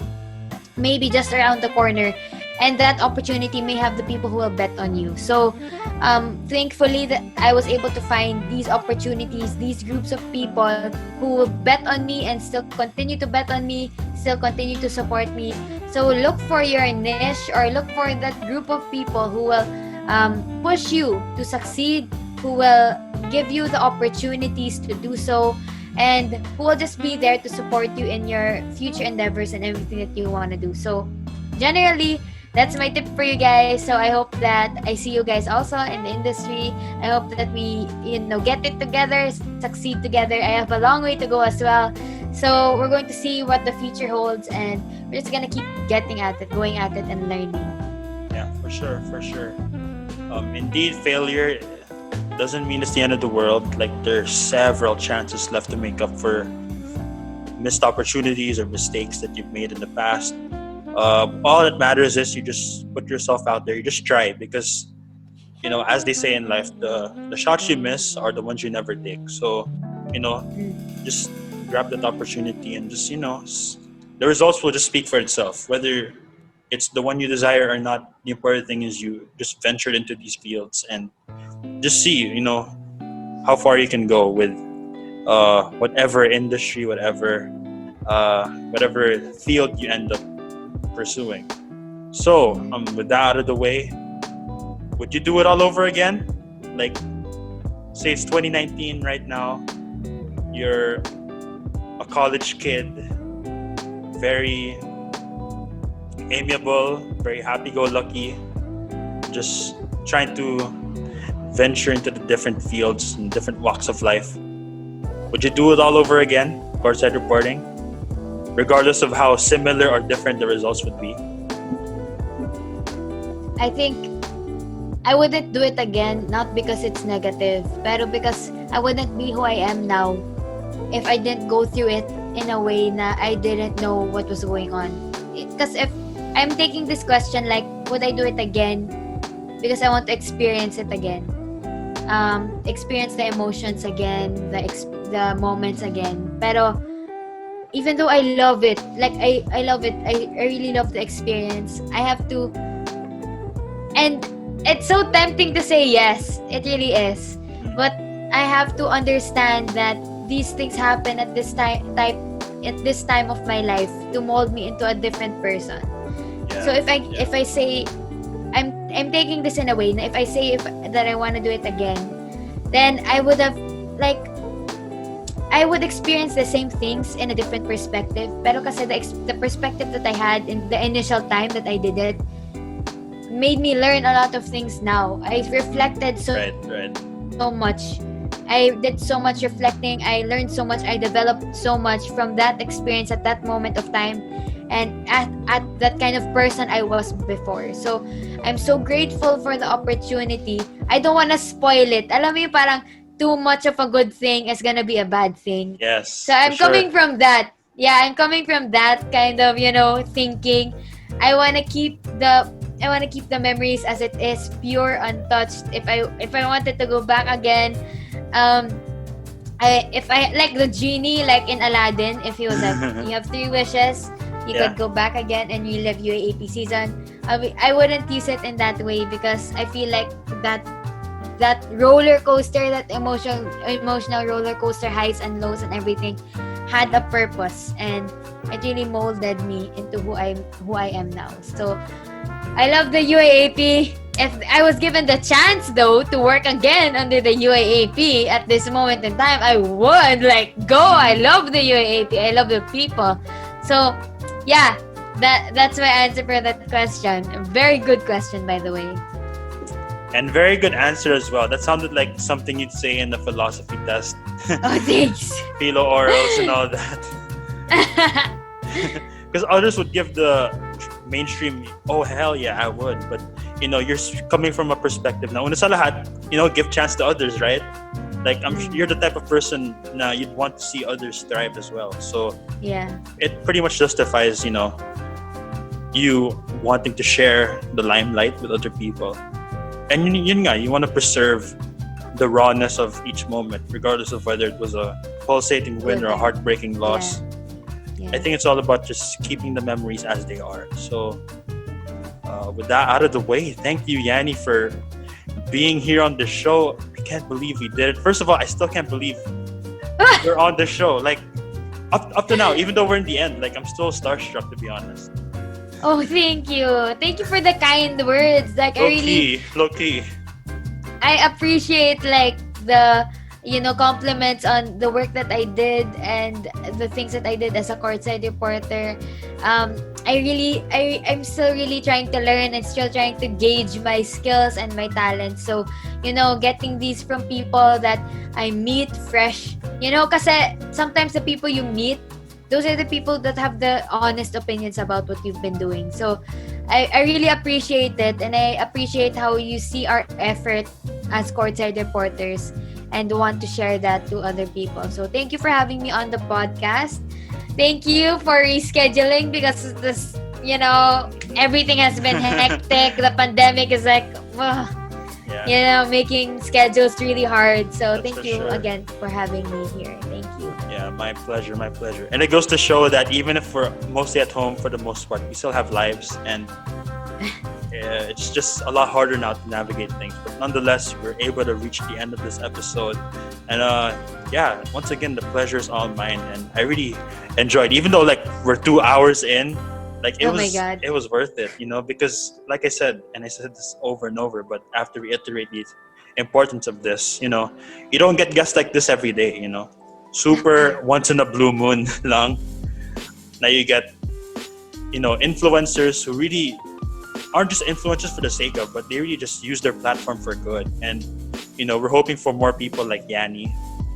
[SPEAKER 2] may be just around the corner, and that opportunity may have the people who will bet on you. So thankfully that I was able to find these opportunities, these groups of people who will bet on me and still continue to bet on me, still continue to support me. So look for your niche, or look for that group of people who will push you to succeed, who will give you the opportunities to do so, and who will just be there to support you in your future endeavors and everything that you want to do. So generally, that's my tip for you guys. So I hope that I see you guys also in the industry. I hope that we get it together, succeed together. I have a long way to go as well. So we're going to see what the future holds, and we're just going to keep getting at it, going at it, and learning.
[SPEAKER 1] Yeah, for sure. Indeed, failure doesn't mean it's the end of the world. Like, there's several chances left to make up for missed opportunities or mistakes that you've made in the past. All that matters is you just put yourself out there. You just try, because as they say in life, the shots you miss are the ones you never take. So just grab that opportunity, and just the results will just speak for itself, whether it's the one you desire or not. The important thing is you just ventured into these fields and just see how far you can go with whatever industry, whatever field you end up pursuing. So with that out of the way, would you do it all over again? Like, say it's 2019 right now, you're a college kid, very amiable, very happy-go-lucky, just trying to venture into the different fields and different walks of life. Would you do it all over again, courtside reporting, regardless of how similar or different the results would be?
[SPEAKER 2] I think I wouldn't do it again, not because it's negative, but because I wouldn't be who I am now if I didn't go through it in a way that I didn't know what was going on. Because if I'm taking this question like, would I do it again? Because I want to experience it again. Experience the emotions again, the moments again. Pero even though I love it, I love it, I really love the experience, I have to, and it's so tempting to say yes. It really is. But I have to understand that these things happen at this time of my life to mold me into a different person.
[SPEAKER 1] Yeah.
[SPEAKER 2] So if I say I'm taking this in a way, na if I say that I want to do it again, then I would have like I would experience the same things in a different perspective. Pero kasi the perspective that I had in the initial time that I did it made me learn a lot of things now. I reflected so
[SPEAKER 1] Right.
[SPEAKER 2] much. I did so much reflecting. I learned so much. I developed so much from that experience at that moment of time and at that kind of person I was before. So, I'm so grateful for the opportunity. I don't want to spoil it. Alam mo yung parang too much of a good thing is gonna be a bad thing.
[SPEAKER 1] Yes.
[SPEAKER 2] So, I'm coming from that. Yeah, I'm coming from that kind of, thinking. I want to keep the memories as it is, pure, untouched. If I wanted to go back again, if I like the genie, like in Aladdin, if he was like, you have 3 wishes, you could go back again and relive UAAP season. I wouldn't use it in that way because I feel like that roller coaster, that emotional roller coaster, highs and lows and everything, had a purpose, and it really molded me into who I am now. So I love the UAAP. If I was given the chance though to work again under the UAAP at this moment in time, I would go. I love the UAAP. I love the people. So yeah, that's my answer for that question. A very good question, by the way.
[SPEAKER 1] And very good answer as well. That sounded like something you'd say in the philosophy test.
[SPEAKER 2] Oh, thanks.
[SPEAKER 1] Philo orals and all that. Because others would give the mainstream, oh hell yeah, I would. But you're coming from a perspective now. Una sa lahat, give chance to others, right? Like you're the type of person na you'd want to see others thrive as well. So
[SPEAKER 2] yeah,
[SPEAKER 1] it pretty much justifies, you wanting to share the limelight with other people. And yun nga, you want to preserve the rawness of each moment, regardless of whether it was a pulsating win or a heartbreaking loss.
[SPEAKER 2] Yeah.
[SPEAKER 1] I think it's all about just keeping the memories as they are. So with that out of the way, thank you, Yani, for being here on the show. I can't believe we did it. First of all, I still can't believe we're on the show. Like up to now, even though we're in the end, I'm still starstruck, to be honest.
[SPEAKER 2] Oh, thank you. Thank you for the kind words.
[SPEAKER 1] Low key.
[SPEAKER 2] I appreciate the compliments on the work that I did and the things that I did as a courtside reporter. I'm still really trying to learn and still trying to gauge my skills and my talents. So, getting these from people that I meet fresh. Kasi sometimes the people you meet, those are the people that have the honest opinions about what you've been doing. So I really appreciate it, and I appreciate how you see our effort as courtside reporters and want to share that to other people. So thank you for having me on the podcast. Thank you for rescheduling because this, everything has been hectic. The pandemic is making schedules really hard. So thank you again for having me here. Thank you.
[SPEAKER 1] Yeah, my pleasure. And it goes to show that even if we're mostly at home for the most part, we still have lives, and it's just a lot harder now to navigate things. But nonetheless, we're able to reach the end of this episode. And once again, the pleasure is all mine. And I really enjoyed, even though we're 2 hours in, it was worth it, because like I said, and I said this over and over, but I have to reiterate the importance of this. You don't get guests like this every day, super once in a blue moon lang. Now you get, influencers who really aren't just influencers for the sake of, but they really just use their platform for good. And, we're hoping for more people like Yani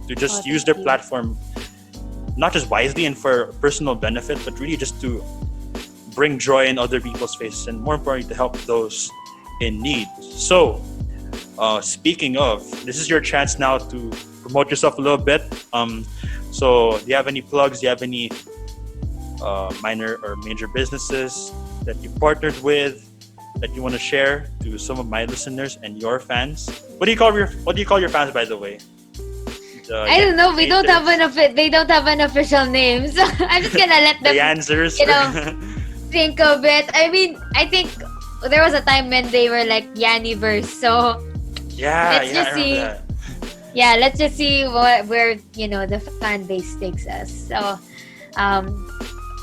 [SPEAKER 1] to just use their platform, not just wisely and for personal benefit, but really just to bring joy in other people's faces, and more importantly, to help those in need. So, speaking of, this is your chance now to promote yourself a little bit. So do you have any plugs? Do you have any minor or major businesses that you partnered with that you want to share to some of my listeners and your fans? What do you call your fans, by the way?
[SPEAKER 2] I don't know. They don't have an official name, so I'm just gonna let them.
[SPEAKER 1] The answers.
[SPEAKER 2] Think of it. I mean, I think there was a time when they were like Yaniverse. So
[SPEAKER 1] Yeah,
[SPEAKER 2] let's
[SPEAKER 1] yeah, I
[SPEAKER 2] just
[SPEAKER 1] remember
[SPEAKER 2] see.
[SPEAKER 1] that.
[SPEAKER 2] Yeah, let's just see where the fan base takes us. So, um,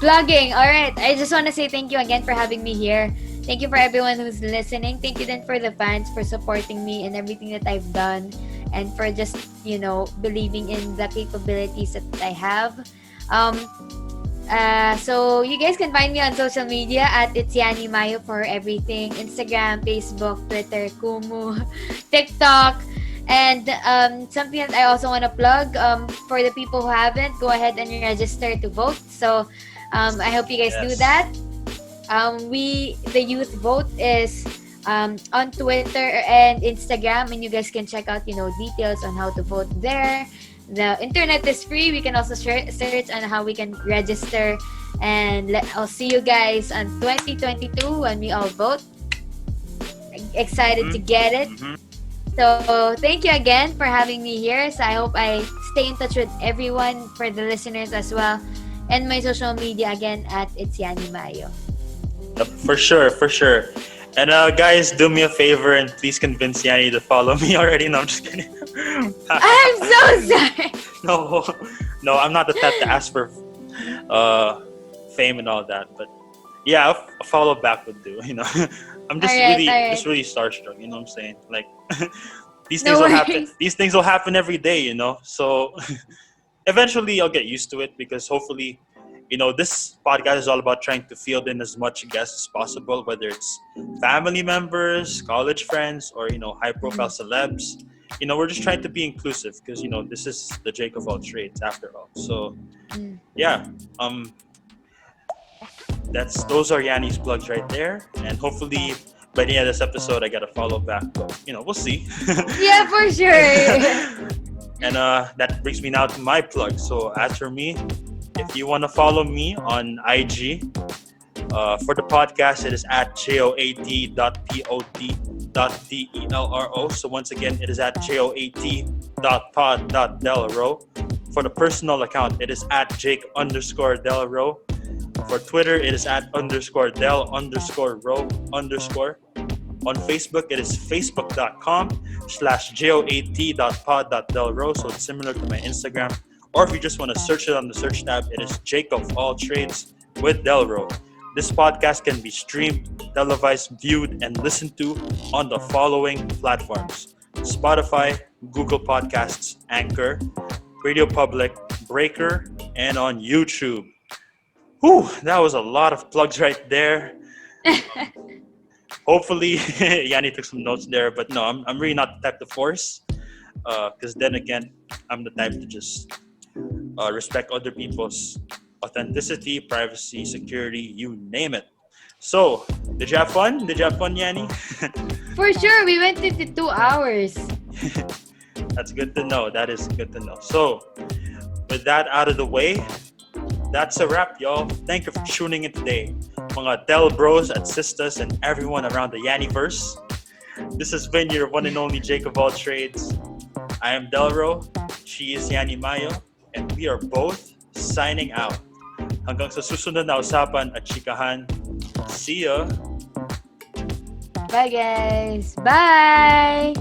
[SPEAKER 2] plugging. All right. I just want to say thank you again for having me here. Thank you for everyone who's listening. Thank you then for the fans for supporting me and everything that I've done, and for just believing in the capabilities that I have. Um, so you guys can find me on social media at it's Yani Mayo for everything: Instagram, Facebook, Twitter, Kumu, TikTok. And something that I also want to plug, for the people who haven't, go ahead and register to vote. So I hope you guys do
[SPEAKER 1] Yes.
[SPEAKER 2] that. The youth vote is on Twitter and Instagram, and you guys can check out details on how to vote there. The internet is free. We can also search on how we can register, and I'll see you guys on 2022 when we all vote. Excited to get it.
[SPEAKER 1] Mm-hmm.
[SPEAKER 2] So thank you again for having me here. So I hope I stay in touch with everyone, for the listeners as well, and my social media again at it's Yani Mayo.
[SPEAKER 1] Yep, for sure, for sure. And guys, do me a favor and please convince Yani to follow me already. No, I'm just kidding.
[SPEAKER 2] I'm so sorry.
[SPEAKER 1] No, no, I'm not the type to ask for uh, fame and all that. But yeah, a follow back would do. I'm
[SPEAKER 2] All right, all
[SPEAKER 1] just
[SPEAKER 2] right.
[SPEAKER 1] really starstruck. You know what I'm saying? Like these things
[SPEAKER 2] No
[SPEAKER 1] will happen.
[SPEAKER 2] worries.
[SPEAKER 1] These things will happen every day. So eventually I'll get used to it because hopefully, this podcast is all about trying to field in as much guests as possible, whether it's family members, college friends, or high profile
[SPEAKER 2] Mm,
[SPEAKER 1] celebs. We're just trying to be inclusive because this is the Jake of all trades after all. So
[SPEAKER 2] mm.
[SPEAKER 1] yeah, um, those are Yanni's plugs right there, and hopefully by the end of this episode I got a follow back. But we'll see.
[SPEAKER 2] Yeah, for sure.
[SPEAKER 1] And that brings me now to my plug. So as for me, if you want to follow me on IG, for the podcast, it is at joat.pot.delro. So once again, it is at joat.pod.delro. For the personal account, it is at Jake_Delro. For Twitter, it is at _Del_Row_. On Facebook, it is facebook.com/joat.pod.delro. So it's similar to my Instagram. Or if you just want to search it on the search tab, it is Jake of all trades with Delro. This podcast can be streamed, televised, viewed, and listened to on the following platforms: Spotify, Google Podcasts, Anchor, Radio Public, Breaker, and on YouTube. Whew, that was a lot of plugs right there. Hopefully, Yanni took some notes there, but no, I'm really not the type to force. Because then again, I'm the type to just respect other people's authenticity, privacy, security, you name it. So, did you have fun? Did you have fun, Yanni?
[SPEAKER 2] For sure, we went into 2 hours.
[SPEAKER 1] That's good to know. That is good to know. So, with that out of the way, that's a wrap, y'all. Thank you for tuning in today. Mga Del Bros at Sisters and everyone around the Yanniverse. This has been your one and only Jake of all trades. I am Delro, she is Yani Mayo, and we are both signing out. Hanggang sa susunod na usapan at chikahan. See ya!
[SPEAKER 2] Bye, guys. Bye.